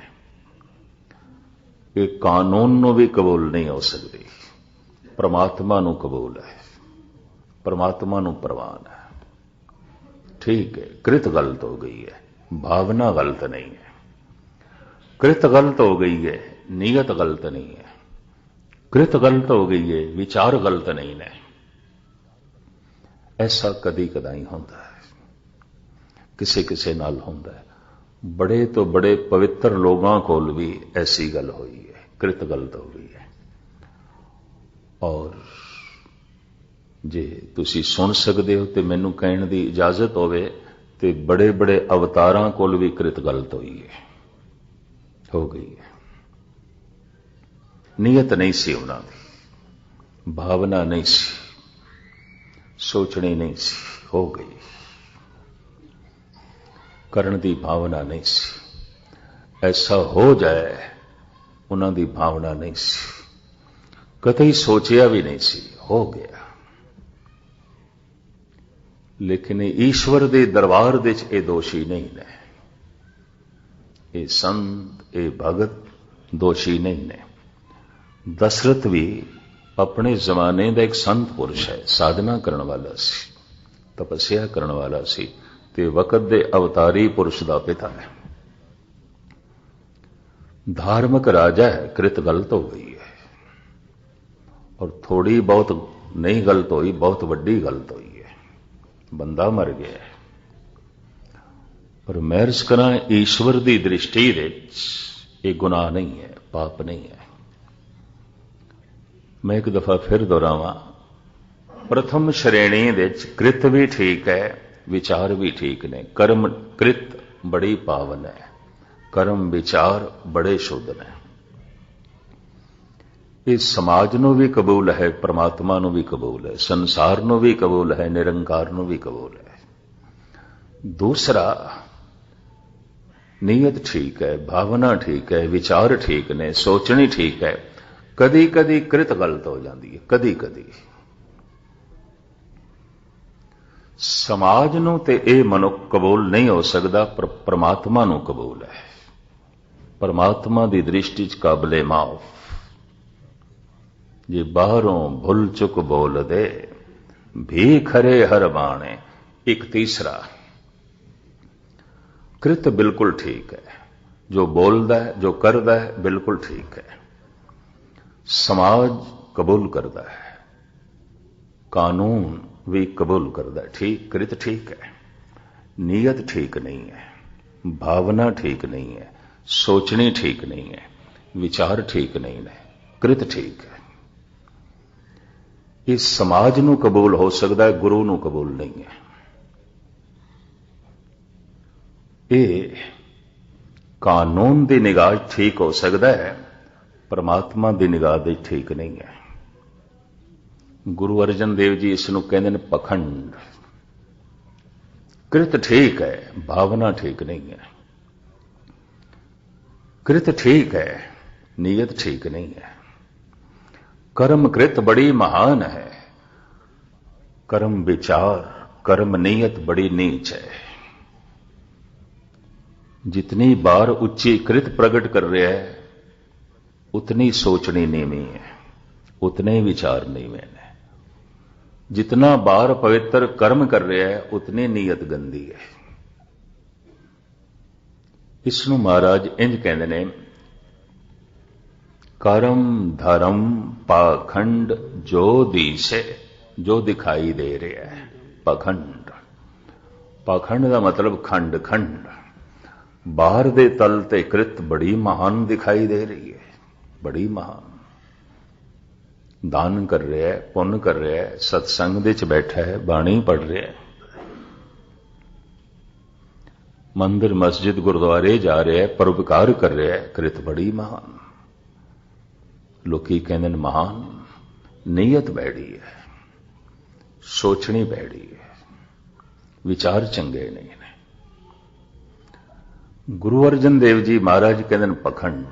ये कानून नू भी कबूल नहीं हो सकती, परमात्मा नू कबूल है, परमात्मा नू प्रवान है। ठीक है, कृत गलत हो गई है, भावना गलत नहीं है, कृत गलत हो गई है, नीयत गलत नहीं है, कृत गलत हो गई है, विचार गलत नहीं है। ऐसा कदी कदाई होता है, किसे किसे नाल होता है। बड़े तो बड़े पवित्र लोगों को भी ऐसी गल हुई है, कृत गलत हो गई है। और जे तुसी सुन सकते हो तो मैनू कहने की इजाजत होवे ते बड़े बड़े अवतारां कोल भी कृत गलत हुई है, हो गई है। नीयत नहीं सी उन्हां दी, भावना नहीं सी, सोचनी नहीं सी, हो गई। करण की भावना नहीं सी। ऐसा हो जाए ਉਹਨਾਂ ਦੀ ਭਾਵਨਾ ਨਹੀਂ ਸੀ, ਕਦੇ ਸੋਚਿਆ ਵੀ ਨਹੀਂ ਸੀ, ਹੋ ਗਿਆ। ਲੇਕਿਨ ਈਸ਼ਵਰ ਦੇ ਦਰਬਾਰ ਵਿੱਚ ਇਹ ਦੋਸ਼ੀ ਨਹੀਂ ਨੇ, ਇਹ ਸੰਤ, ਇਹ ਭਗਤ ਦੋਸ਼ੀ ਨਹੀਂ ਨੇ। ਦਸ਼ਰਥ ਵੀ ਆਪਣੇ ਜ਼ਮਾਨੇ ਦਾ ਇੱਕ ਸੰਤ ਪੁਰਸ਼ ਹੈ, ਸਾਧਨਾ ਕਰਨ ਵਾਲਾ ਸੀ, ਤਪੱਸਿਆ ਕਰਨ ਵਾਲਾ ਸੀ, ਤੇ ਵਕਤ ਦੇ ਅਵਤਾਰੀ ਪੁਰਸ਼ ਦਾ ਪਿਤਾ ਹੈ। धार्मिक राजा है, कृत गलत हो गई है, और थोड़ी बहुत नहीं गलत हुई, बहुत वड्डी गलत हुई है, बंदा मर गया है। पर मैं अर्ज करा, ईश्वर की दृष्टि ये गुनाह नहीं है, पाप नहीं है। मैं एक दफा फिर दोहरावां, प्रथम श्रेणी विच कृत भी ठीक है, विचार भी ठीक ने। कर्म कृत बड़ी पावन है, कर्म विचार बड़े शुद्ध ने। इस समाज नूं भी कबूल है, परमात्मा नूं भी कबूल है, संसार नूं भी कबूल है, निरंकार नूं भी कबूल है। दूसरा, नीयत ठीक है, भावना ठीक है, विचार ठीक ने, सोचनी ठीक है। कदी कदी कृत गलत हो जाती है, कदी कदी। समाज नूं ते इह मनुख कबूल नहीं हो सकता, पर परमात्मा नूं कबूल है। परमात्मा की दृष्टि च काबले माफ। जे बाहरों भुल चुक बोल दे, भी खरे हर बाणे। एक तीसरा, कृत बिल्कुल ठीक है, जो बोलदा है, जो करदा है, बिल्कुल ठीक है। समाज कबूल करता है, कानून भी कबूल करता है, ठीक, कृत ठीक है। नीयत ठीक नहीं है, भावना ठीक नहीं है, सोचनी ठीक नहीं है, विचार ठीक नहीं है, कृत ठीक है। इस समाज नूं कबूल हो सकता है, गुरु नूं कबूल नहीं है। ये कानून की निगाह ठीक हो सकता है, परमात्मा की निगाह दे ठीक नहीं है। गुरु अर्जन देव जी इसनूं कहंदे ने पखंड। कृत ठीक है, भावना ठीक नहीं है। कृत ठीक है, नीयत ठीक नहीं है। कर्म कृत बड़ी महान है, कर्म विचार, कर्म नीयत बड़ी नीच है। जितनी बार उच्ची कृत प्रकट कर रहा है, उतनी सोचनी नीवी है, उतने विचार नीवे ने। जितना बार पवित्र कर्म कर रहा है, उतनी नीयत गंदी है। इसनूं महाराज इंज कहंदे ने, कर्म धर्म पाखंड जो दिसे, जो दिखाई दे रहा है, पाखंड। पाखंड का मतलब खंड खंड। बाहर दे तल ते कृत बड़ी महान दिखाई दे रही है, बड़ी महान। दान कर रहा है, पुण्य कर रहा है, सत्संग दे च बैठा है, बाणी पढ़ रहा है, मंदिर मस्जिद गुरुद्वारे जा रहा है, परोपकार कर रहा है, कृत बड़ी महान। लोकी कहंदे ने महान। नीयत बैठी है, सोचनी बैठी है, विचार चंगे नहीं ने। गुरु अर्जन देव जी महाराज कहंदे ने पखंड।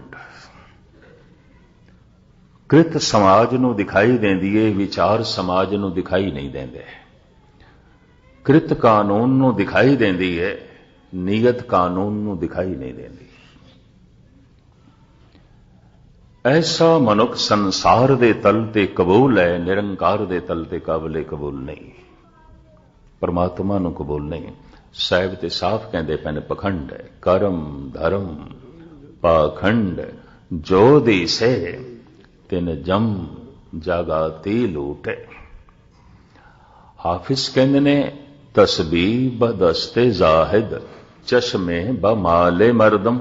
कृत समाज नूं दिखाई देंदी है, विचार समाज नूं दिखाई नहीं देंदे। कृत कानून नूं दिखाई देंदी है, नीयत कानून नूं दिखाई नहीं देंदी। ऐसा मनुख संसार दे तल ते कबूल है, निरंकार दे तल ते काबले कबूल नहीं, परमात्मा नूं कबूल नहीं। साहिब ते साफ कहंदे पैने पखंड है। कर्म धर्म पाखंड जो दिसे, तिन जम जागाती लूटे। हाफिज कहंदे ने, तस्बीह बदस्ते जाहिद, चश्मे ब माले मरदम।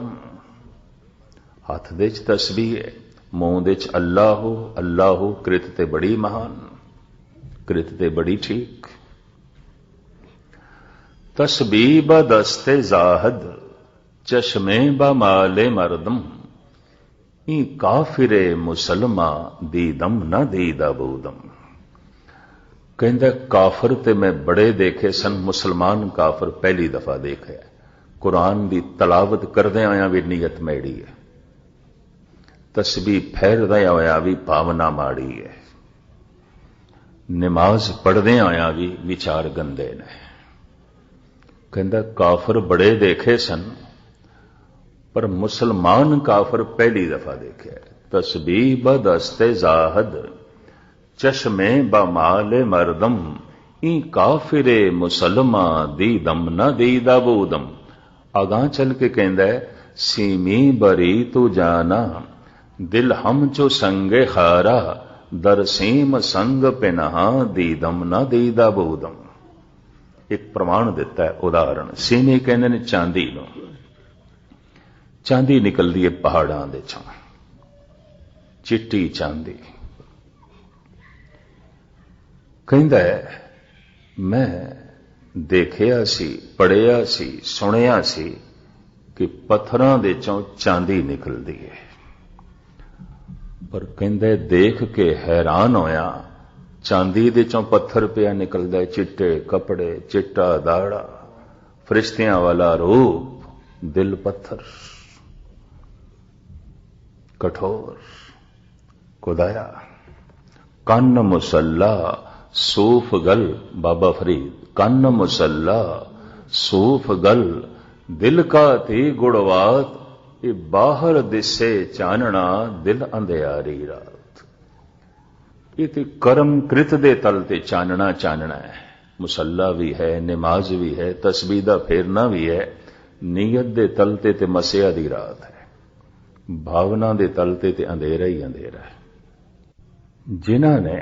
हथ दे च तस्बीह है, मूंह दे च अल्लाह अल्लाह। कृत ते बड़ी महान, कृत ते बड़ी ठीक। तस्बीह बदस्ते जाहिद, चश्मे ब माले मरदम। ई काफिरे मुसलमा, दीदम न दीदा बूदम। कहंदा काफर ते मैं बड़े देखे सन, मुसलमान काफर पहली दफा देखे। कुरान की तलावत करदे आया भी नीयत मैड़ी है, तस्बीह फेरदा होया भी भावना माड़ी है, नमाज पढ़दे होया भी विचार गंदे ने। कहंदा काफर बड़े देखे सन, पर मुसलमान काफर पहली दफा देखे। तस्बीह बदस्ते जाहद चश्मे बमाले मरदम, ई काफिरे मुसलमा दीदम न दीदा बूदम। आगां चल के कहंदा है सीमी बरी तू जाना दिल हम चो संगे खारा, दरसीम संग पिनहा दीदम न दीदा बूदम। एक प्रमाण दिता है, उदाहरण। सीमी कहंदे ने चांदी नूं। चांदी निकलदी है पहाड़ां दे चों, चिट्टी चांदी। कहंदा है मैं देखिया सी, पढ़िया सी, सुनिया सी कि पत्थरां दे चों चांदी निकलदी है, पर कहंदे देख के हैरान होया चांदी दे चों पत्थर पिया निकलदा है, चिट्टे कपड़े, चिट्टा दाड़ा, फरिश्तियां वाला रूप, दिल पत्थर, कठोर, खुदाया। कन्न मुसल्ला सूफ गल, बाबा फरीद, कन्न मुसल्ला सूफ गल, दिल का थी गुड़वात, ये बाहर दिसे चानना, दिल अंधियारी रात। ये तो कर्म कृत दे तल ते चानना चानना है। मुसल्ला भी है, नमाज भी है, तस्बीह दा फेरना भी है, नीयत दे तल ते मसिया दी रात है, भावना दे तल ते अंधेरा ही अंधेरा है। जिन्हां ने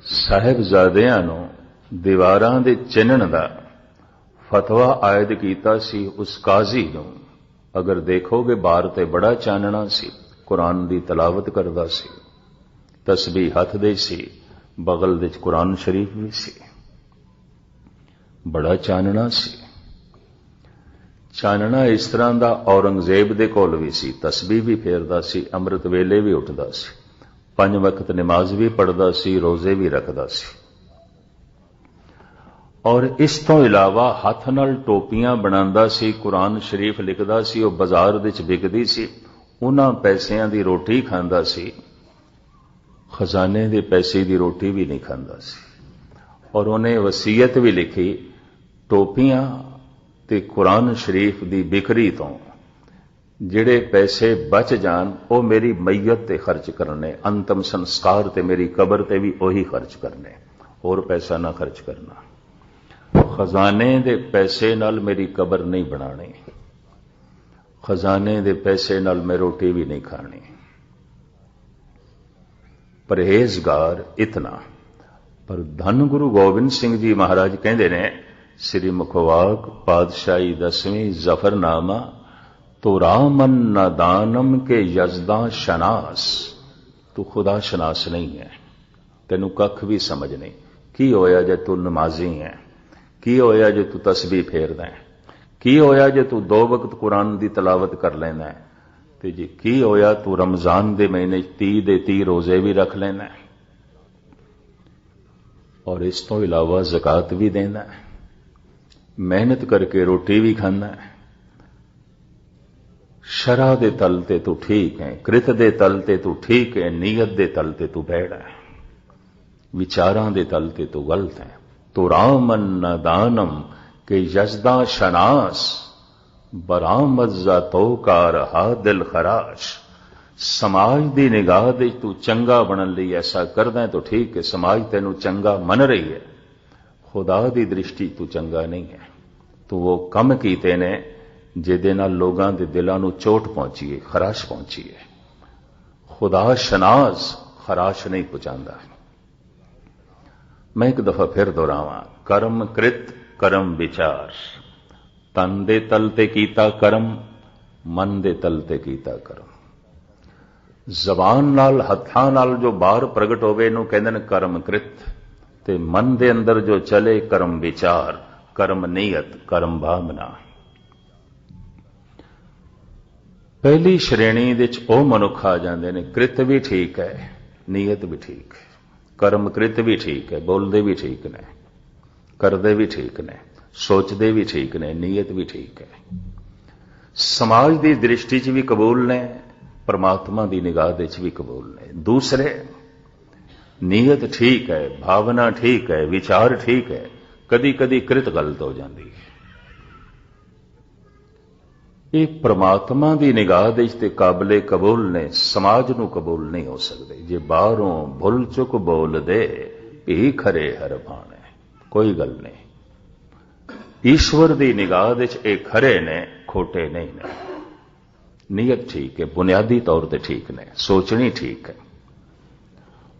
साहिबजादियां नूं दीवारां दे चिन्हण दा फतवा आयद कीता सी, उस काजी नूं अगर देखोगे बाहर ते बड़ा चानना सी, कुरान दी तलावत करदा सी, तस्बीह हथ दे सी, बगल दे कुरान शरीफ भी सी, बड़ा चानना सी। चानना इस तरह का औरंगजेब दे कोल भी सी, तस्बीह भी फेरदा सी, अमृत वेले भी उठदा सी, 5 वक्त नमाज भी पढ़दा सी, रोजे भी रखदा सी। और इस तो इलावा हथ नाल टोपियां बनांदा सी, कुरान शरीफ लिखदा सी, वो बाजार विच विकदी सी, उन्हां पैसिਆਂ दी रोटी खांदा सी, खजाने दे पैसे दी रोटी भी नहीं खांदा सी। और उन्हें वसीयत भी लिखी, टोपियां ते कुरान शरीफ दी बिक्री तो जिहड़े पैसे बच जान वो मेरी मैयत ते खर्च करने, अंतम संस्कार ते मेरी कबर ते भी वही खर्च करने, और पैसा ना खर्च करना। खजाने दे पैसे नाल मेरी कबर नहीं बनानी, खजाने दे पैसे नाल मैं रोटी भी नहीं खानी। परहेजगार इतना। पर धन गुरु गोबिंद सिंह जी महाराज कहते ने, श्री मुखवाक पातशाही 10वीं जफरनामा, तो रामन न दानम के यजदा शनास। तू खुदा शनास नहीं है, तेनू कख भी समझ नहीं। की होया जे तू नमाजी है, की होया जे तू तस्बीह फेरदा है, की होया जे तू 2 वक्त कुरान दी तलावत कर लेना है, ते जी की होया तू रमजान दे महीने 30 दे 30 रोजे भी रख लेना है, और इस तो इलावा ज़कात भी देना है, मेहनत करके रोटी भी खाना है। शरा दे तल ते तू ठीक है, कृत दे तल ते तू ठीक है, नीयत दे तल ते तू बैड़ा है, विचारां दे तल ते तू गलत है। तो रामन न दानम के यजदा शनास, बरामद जा तो का रहा दिल खराश। समाज दी निगाह दे तू चंगा बनन लई ऐसा करदा है तो ठीक है, समाज तेनू चंगा मन रही है, खुदा दी दृष्टि तू चंगा नहीं है। तो वो कम कीते ने जिहदे नाल लोगां दे दिलां नू चोट पहुंची है, खराश पहुंची है। खुदा शनास खराश नहीं पहुंचांदा। मैं एक दफा फिर दोहरावां, कर्म कृत कर्म विचार, तन दे तल ते कीता कर्म, मन दे तल ते कीता कर्म। जबान नाल हत्थां नाल जो बाहर प्रगट होवे नूं कहंदे ने कर्म कृत, ते मन दे अंदर जो चले कर्म विचार, कर्म नीयत, कर्म भावना। पहली श्रेणी विच ओ मनुख आ जांदे ने, कृत भी ठीक है, नीयत भी ठीक है, कर्म कृत भी ठीक है, बोलते भी ठीक ने, करते भी ठीक ने, सोचते भी ठीक ने, नीयत भी ठीक है, समाज की दृष्टि च भी कबूल ने, परमात्मा की निगाह दे भी कबूल ने। दूसरे, नीयत ठीक है, भावना ठीक है, विचार ठीक है, कदी कदी कृत गलत हो जाती है। ये परमात्मा की निगाह दे ते काबले कबूल ने, समाज नूं कबूल नहीं हो सकते। जे बाहरों भुल चुक बोल दे भी खरे हर भाने, कोई गल नहीं। ईश्वर की निगाह दे ये खरे ने, खोटे नहीं ने। नीयत ठीक है, बुनियादी तौर पर ठीक ने, सोचनी ठीक है।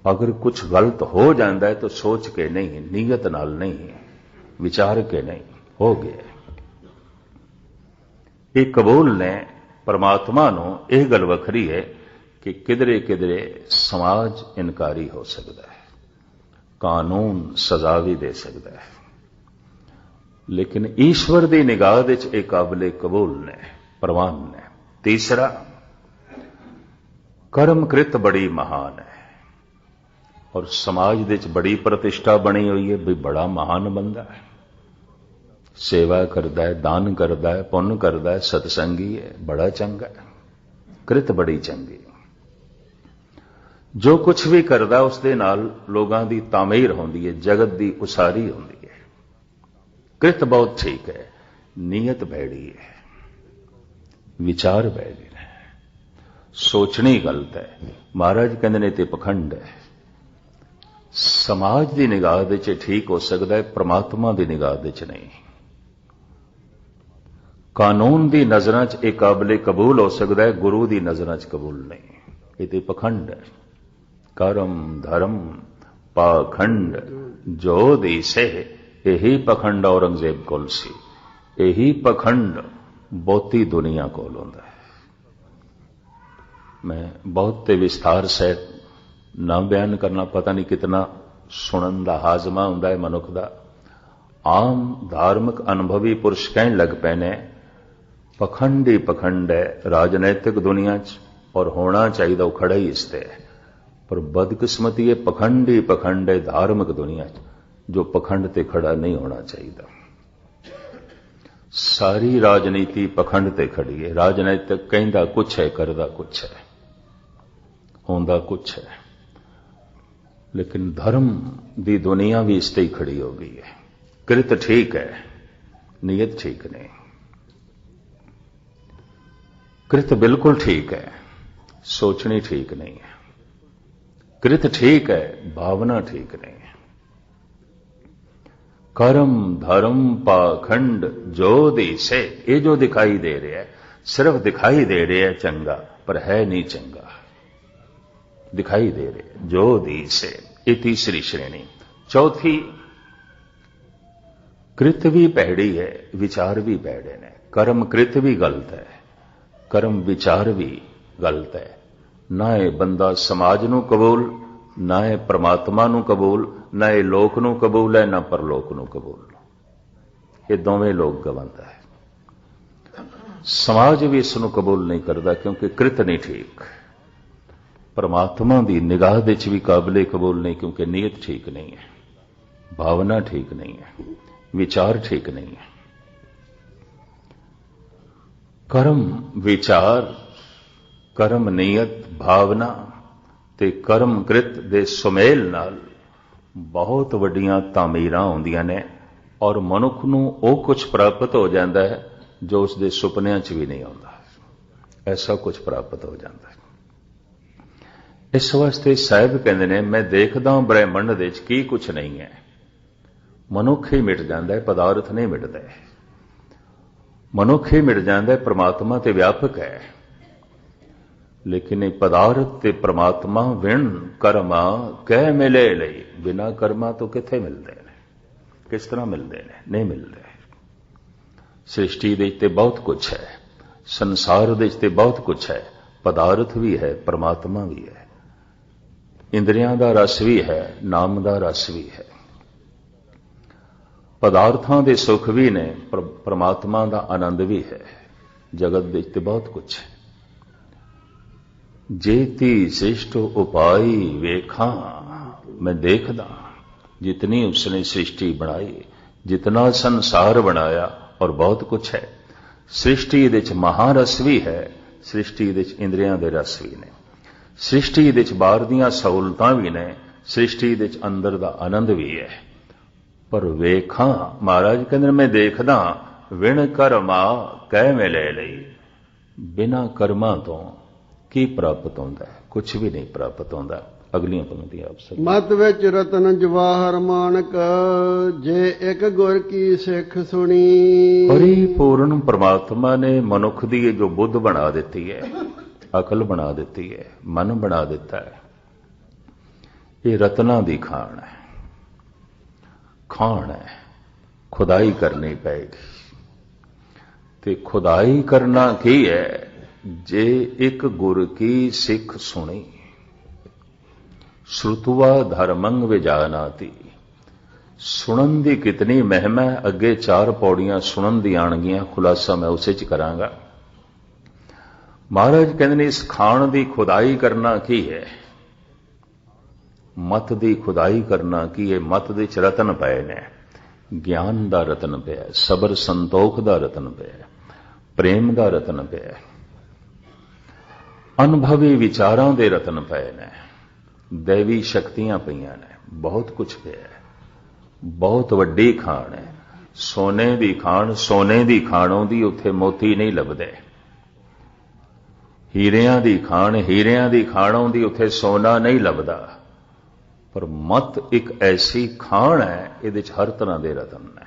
अगर कुछ गलत हो जाता है तो सोच के नहीं, नीयत नाल नहीं, विचार के नहीं, हो गया। ये कबूल ने परमात्मा नूं यह गल वखरी है कि किधरे किधरे समाज इनकारी हो सकता है, कानून सजा भी दे सकता है, लेकिन ईश्वर की निगाह विच ये काबिले कबूल ने, प्रवान ने। तीसरा, कर्मकृत बड़ी महान है और समाज विच बड़ी प्रतिष्ठा बनी हुई है भी बड़ा महान बंदा है, सेवा करता है, दान करता है, पुण्य करता है, सत्संगी है, बड़ा चंगा है, कृत बड़ी चंगी। जो कुछ भी करता उसके नाल लोगों की तामीर होती है, जगत की उसारी होती है। कृत बहुत ठीक है, नीयत भैड़ी है, विचार भैड़ी है, सोचनी गलत है। महाराज कहते ने ते पखंड है। समाज की निगाह दे ठीक हो सकता है, परमात्मा की निगाह दे नहीं। कानून की नज़रां च एक काबिले कबूल हो सकता है, गुरु की नज़रां च कबूल नहीं। ये तो पखंड है। कर्म धर्म पाखंड जो दिसे, यही पखंड औरंगजेब कोल सी, यही पखंड बहुती दुनिया कोल होंदा है। मैं बहुत विस्तार से ना बयान करना, पता नहीं कितना सुनन का हाजमा हुंदा है मनुख का। आम धार्मिक अनुभवी पुरुष कहन लग पे ने पखंड ही पखंड है राजनैतिक दुनिया च, और होना चाहिए वो खड़ा ही इसते है। पर बदकिस्मती है, पखंड ही पखंड है धार्मिक दुनिया च, जो पखंड ते खड़ा नहीं होना चाहिए। सारी राजनीति पखंड ते खड़ी है। राजनैतिक कहता कुछ है, करदा कुछ है, होंदा कुछ है, लेकिन धर्म की दुनिया भी इसते ही खड़ी हो गई है। कृत ठीक है, नीयत ठीक नहीं। कृत बिल्कुल ठीक है, सोचनी ठीक नहीं है। कृत ठीक है, भावना ठीक नहीं है। कर्म धर्म पाखंड जो दिसे, ये जो दिखाई दे रहा है सिर्फ दिखाई दे रहा है चंगा, पर है नहीं चंगा, दिखाई दे रहे जो दिसे। ये तीसरी श्रेणी। चौथी, कृत भी भैड़ी है, विचार भी भैड़े ने। कर्म कृत भी गलत है, कर्म विचार भी गलत है। ना ये बंदा समाज नूं कबूल, ना ये परमात्मा नूं कबूल, ना ये लोक नूं कबूल है, ना परलोक नूं कबूल। ये दोवें लोग गवांदा है। समाज भी इसनूं कबूल नहीं करता क्योंकि कृत नहीं ठीक। परमात्मा की निगाह विच भी काबिले कबूल नहीं क्योंकि नीयत ठीक नहीं है, भावना ठीक नहीं है, विचार ठीक नहीं है। कर्म विचार, कर्म नीयत भावना ते कर्म कृत दे सुमेल नाल बहुत वड्डियां तामीरां होंदियां ने और मनुख नूं वो कुछ प्राप्त हो जाता है जो उसके सुपनियां च भी नहीं आता। ऐसा कुछ प्राप्त हो जाता है। इस वास्ते साहिब कहते हैं, मैं देखदा ब्रह्मंड दे च की कुछ नहीं है। मनुख ही मिट जाता है, पदार्थ नहीं मिटता है। मनुख ही मिट जाता है, परमात्मा ते व्यापक है। लेकिन ये पदार्थ ते परमात्मा विण कर्मा कह मिले लई, बिना कर्मा तो किथे मिलते हैं, किस तरह मिलते हैं? नहीं मिलते। सृष्टि दे ते बहुत कुछ है, संसार दे ते बहुत कुछ है, पदार्थ भी है, परमात्मा भी है, इंद्रियां दा रस भी है, नाम दा रस भी है, पदार्थां दे सुख भी ने, परमात्मा दा आनंद भी है। जगत दे ते बहुत कुछ है। जेती श्रेष्ठ उपाई वेखा, मैं देखदा जितनी उसने सृष्टि बनाई, जितना संसार बनाया और बहुत कुछ है। सृष्टि दे च महारस भी है, ਸ੍ਰਿਸ਼ਟੀ ਦੇ ਵਿੱਚ ਇੰਦਰੀਆਂ ਦੇ ਰਸ ਵੀ ਨੇ, ਸ੍ਰਿਸ਼ਟੀ ਦੇ ਵਿੱਚ ਬਾਹਰ ਦੀਆਂ ਸਹੂਲਤਾਂ ਵੀ ਨੇ, ਸ੍ਰਿਸ਼ਟੀ ਦੇ ਵਿੱਚ ਅੰਦਰ ਦਾ ਆਨੰਦ ਵੀ ਹੈ। ਪਰ ਵੇਖਾਂ, ਮਹਾਰਾਜ ਕਹਿੰਦੇ ਮੈਂ ਦੇਖਦਾ ਵਿਣ ਕਰਮਾ ਕਹਿ ਮਿਲੇ ਲਈ, ਬਿਨਾਂ ਕਰਮਾਂ ਤੋਂ ਕੀ ਪ੍ਰਾਪਤ ਹੁੰਦਾ ਹੈ? ਕੁਝ ਵੀ ਨਹੀਂ ਪ੍ਰਾਪਤ ਹੁੰਦਾ। ਅਗਲੀਆਂ ਪੰਕਤੀਆਂ ਆਪ ਸਭ। ਮਤ ਵਿੱਚ ਰਤਨ ਜਵਾਹਰ ਮਾਨਕ, ਜੇ ਇੱਕ ਗੁਰ ਕੀ ਸਿੱਖ ਸੁਣੀ। ਪਰਿਪੂਰਨ ਪਰਮਾਤਮਾ ਨੇ ਮਨੁੱਖ ਦੀ ਇਹ ਜੋ ਬੁੱਧ ਬਣਾ ਦਿੱਤੀ ਹੈ, ਅਕਲ ਬਣਾ ਦਿੱਤੀ ਹੈ, ਮਨ ਬਣਾ ਦਿੱਤਾ ਹੈ, ਇਹ ਰਤਨਾਂ ਦੀ ਖਾਣ ਹੈ, ਖਾਣ ਹੈ। ਖੁਦਾਈ ਕਰਨੀ ਪਏਗੀ। ਤੇ ਖੁਦਾਈ ਕਰਨਾ ਕੀ ਹੈ? ਜੇ ਇੱਕ ਗੁਰ ਕੀ ਸਿੱਖ ਸੁਣੀ। श्रुतवा धर्मंग विजानाति। सुनन दी कितनी महिमा है। अगे 4 पौड़ियां सुनन दी आणगियां, खुलासा मैं उसे च करांगा। महाराज कहते ने इस खाण दी खुदाई करना की है? मत दी खुदाई करना की है? मत दे च रतन पए ने। ज्ञान दा रतन पिया, सबर संतोख दा रतन पिया, प्रेम दा रतन पिया, अनुभवी विचारां दे रतन पए ने, दैवी शक्तियां पईयां ने, बहुत कुछ पिया है। बहुत वड्डी खाण है। सोने दी खाण, सोने दी खाणों दी उत्थे मोती नहीं लभदे। हीरियां दी खाण, हीरियां दी खाणों दी उत्थे सोना नहीं लभदा। पर मत एक ऐसी खाण है, इहदे च हर तरह दे रतन ने,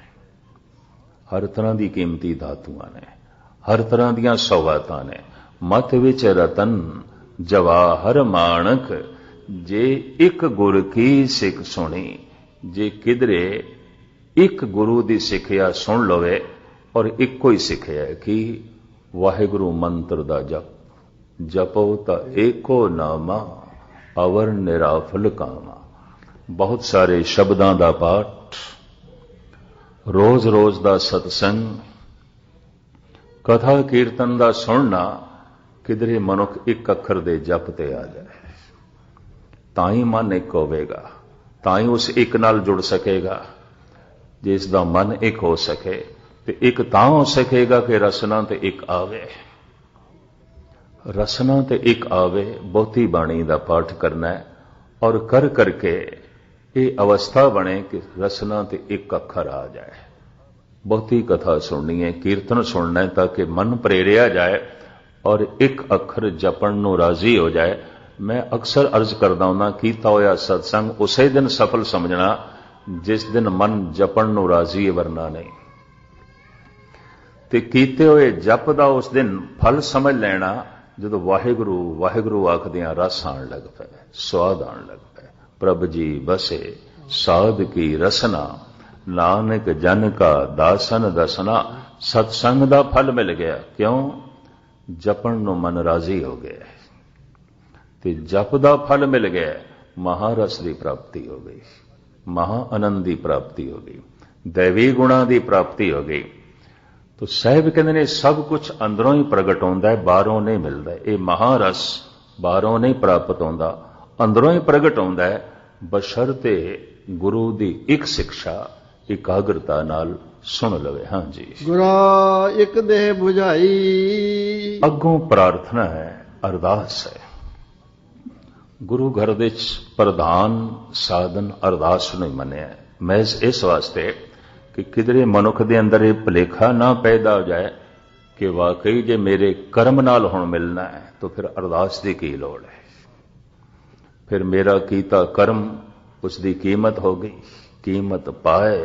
हर तरह दी कीमती धातुआं ने, हर तरह दीयां सौगातां ने। मत विच रतन जवाहर माणक, जे एक गुर की सिख सुनी। जे किधरे एक गुरु दी सिखिया सुन लवे, और इको ही सिखिया कि वाहिगुरु मंत्र दा जप, जपो ता एको नामा अवर निराफल कामा। बहुत सारे शब्दां दा पाठ, रोज रोज दा सत्संग, कथा कीर्तन दा सुनना, किधरे मनुख एक अखर दे जप ते आ जाए, ताई मन एक होवेगा, ताई उस एक नाल जुड़ सकेगा। जिस दा मन एक हो सके ते एक तां हो सकेगा कि रसना ते एक आवे। रसना ते एक आवे। बहुती बाणी दा पाठ करना है, और कर करके ये अवस्था बने कि रसना ते एक अखर आ जाए। बहुती कथा सुननी है, कीर्तन सुनना है, ताकि मन प्रेरिया जाए और एक अखर जपण नूं राजी हो जाए। मैं अक्सर अर्ज करदा हुंदा, कीता होया सत्संग उसे दिन सफल समझना जिस दिन मन जपण नूं राजी है, वरना नहीं। ते कीते होए जप दा उस दिन फल समझ लेना जदों वाहिगुरु वाहिगुरु आखदियां रस आण लग पए, स्वाद आण लग पए। प्रभ जी बसे साध की रसना, नानक जन का दासन दसना। सत्संग दा फल मिल गया। क्यों? जपण नूं मन राजी हो गया। ते जप दा फल मिल गया, महारस की प्राप्ति हो गई, महा आनंद की प्राप्ति हो गई, दैवी गुणा की प्राप्ति हो गई। तो साहिब कहते ने सब कुछ अंदरों ही प्रगट होता है, बाहरों नहीं मिलता। ये महारस बाहरों नहीं प्राप्त होता, अंदरों ही प्रगट होता है, बशर्ते गुरु की एक शिक्षा एकाग्रता नाल सुन लवे। हाँ जी। गुरा एक देह बुझाई। अगों प्रार्थना है, अरदास है। गुरु घर दे प्रधान साधन अरदास नहीं मनिया। मैं इस वास्ते कि किधरे मनुख दे अंदर ये भुलेखा ना पैदा हो जाए कि वाकई जे मेरे कर्म नाल हुण मिलना है तो फिर अरदास की की लोड़ है। फिर मेरा कीता कर्म उसकी कीमत हो गई। कीमत पाए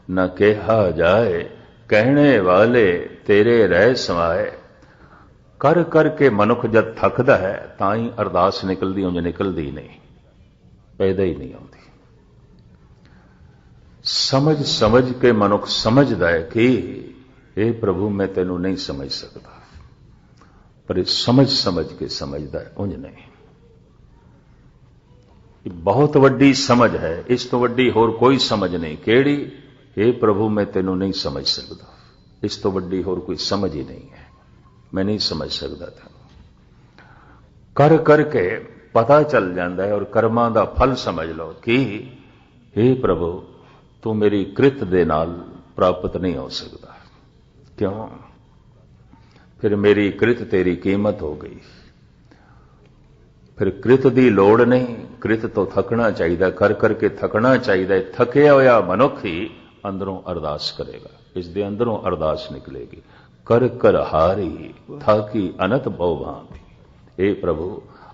न कहा जाए, कहने वाले तेरे रह समाए। कर करके मनुख जब थकदा है ताई अरदास निकलती, उंज निकलती नहीं, पैदा ही नहीं आती। समझ समझ के मनुख समझदा है कि हे प्रभु मैं तेनू नहीं समझ सकता, पर समझ समझ के समझदा है, उंज नहीं। बहुत वड्डी समझ है, इस तो वड्डी होर कोई समझ नहीं। केड़ी? हे प्रभु मैं तेनू नहीं समझ सकता, इस तो वड्डी होर कोई समझ ही नहीं है। मैं नहीं समझ सकता था। कर करके पता चल जाता है, और कर्मां दा फल समझ लो कि हे प्रभु तू मेरी कृत दे नाल प्राप्त नहीं हो सकता। क्यों? फिर मेरी कृत तेरी कीमत हो गई। फिर कृत की लोड़ नहीं, कृत तो थकना चाहिए, कर करके थकना चाहिए। थकिया होया मनुख ही अंदरों अरदास करेगा, इसके अंदरों अरदास निकलेगी। कर कर हारी थाकी अनत बहु भांति। ए प्रभु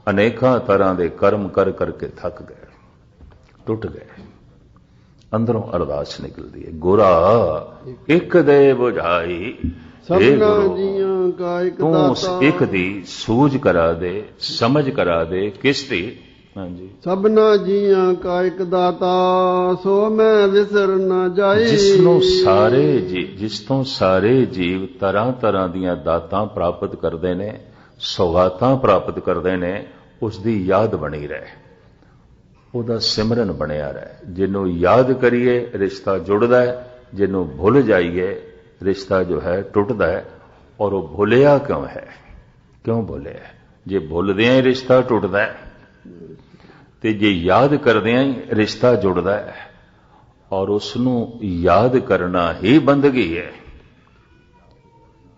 अनेकों तरह के कर्म कर करके थक गए, टुट गए, अंदरों अरदास निकलती है। गुरा एक दे बुझाई, सबना जियां का एक दाता। तू एक दी सूझ करा दे, समझ करा दे, किस दी? हाँ जी। सबना जियां का एक दाता, सो मैं विसर न जाई। जिस तो सारे जीव तरह तरह दियां दातां प्राप्त करते ने, सौगातां प्राप्त करते ने, उसकी याद बनी रहे, ਉਹਦਾ सिमरन बनया रहे। जिन्हों याद करिए रिश्ता जुड़ता है, जिन्हों भुल जाइए रिश्ता जो है टुटता है। और वो भुलिया क्यों है? क्यों भुलिया? जे भुलदियां ही रिश्ता टुटता है, तो जे याद करदियां ही रिश्ता जुड़ता है, और उसनों याद करना ही बंदगी है।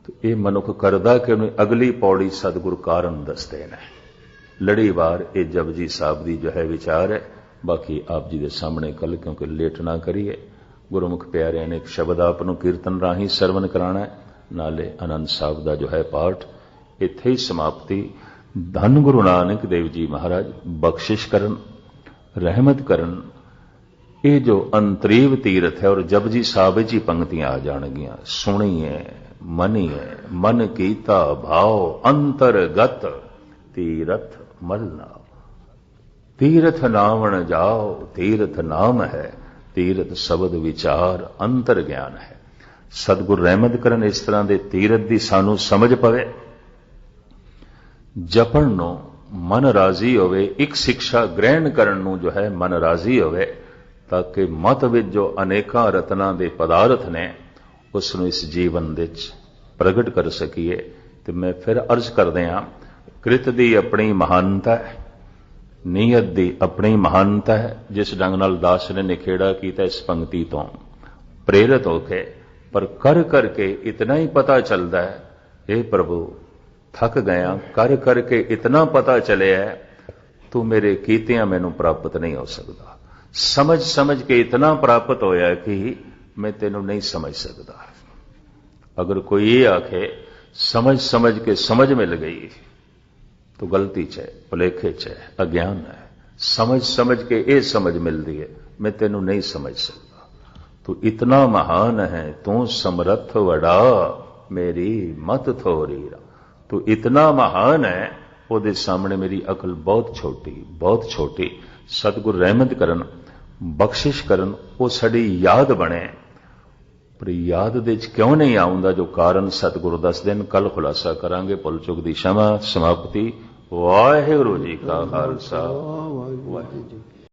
तो ये मनुख करदा कि उन्हें अगली पौड़ी सतगुरु कारण दसते हैं। लड़ीवार ये जपजी साहब की जो है विचार है। बाकी आप जी के सामने कल, क्योंकि लेट ना करिए, गुरुमुख प्यारिਆਂ ने एक शब्द आपनों कीर्तन राही सरवण कराना है, नाले आनंद साहब का जो है पाठ। इत्थे ही समाप्ति। धन गुरु नानक देव जी महाराज बख्शिश करन, रहमत करन। ये जो अंतरीव तीर्थ है, और जपजी साहब जी पंक्तियां आ जाणगियां, सुनिए मनिए मन कीता भाव अंतरगत तीरथ मलना। तीर्थ नावण जाओ, तीर्थ नाम है, तीर्थ शब्द विचार अंतर ज्ञान है। सतगुरु रहमत करन इस तरह के तीर्थ की सानू समझ पवे। जपण नूं मन राजी होवे, एक शिक्षा ग्रहण करन नूं जो है मन राजी होवे, ताकि मत विच जो अनेकां रत्नां दे पदार्थ ने उसनूं इस जीवन विच प्रगट कर सकीए। तो मैं फिर अर्ज करदिआं, कृत दी अपनी महानता है, नीयत दी अपनी महानता है। जिस ढंग नाल दास ने निखेड़ा किया इस पंक्ति तो प्रेरित होके, पर कर करके इतना ही पता चलता है, हे प्रभु थक गया, कर करके इतना पता चले है, तू मेरे कीतियां मैनू प्राप्त नहीं हो सकता। समझ समझ के इतना प्राप्त होया कि मैं तेनू नहीं समझ सकता। अगर कोई ये आखे समझ समझ के समझ मिल गई, तो गलती च है, भुलेखे च है, अज्ञान है। समझ समझ के ये समझ मिलती है, मैं तेनू नहीं समझ सकता। तू इतना महान है, तू समर्थ वड़ा, मेरी मत थोरी। तू इतना महान है, ਉਹਦੇ सामने मेरी अकल बहुत छोटी, बहुत छोटी। सतगुरु रहमत करन, बख्शिश करन, वो साडी याद बने। पर याद दे क्यों नहीं आउंदा, जो कारण सतगुरु दस दिन कल खुलासा करांगे। भुल चुक दी क्षमा। समाप्ति। वाहिगुरू जी का खालसा, वाहिगुरू जी।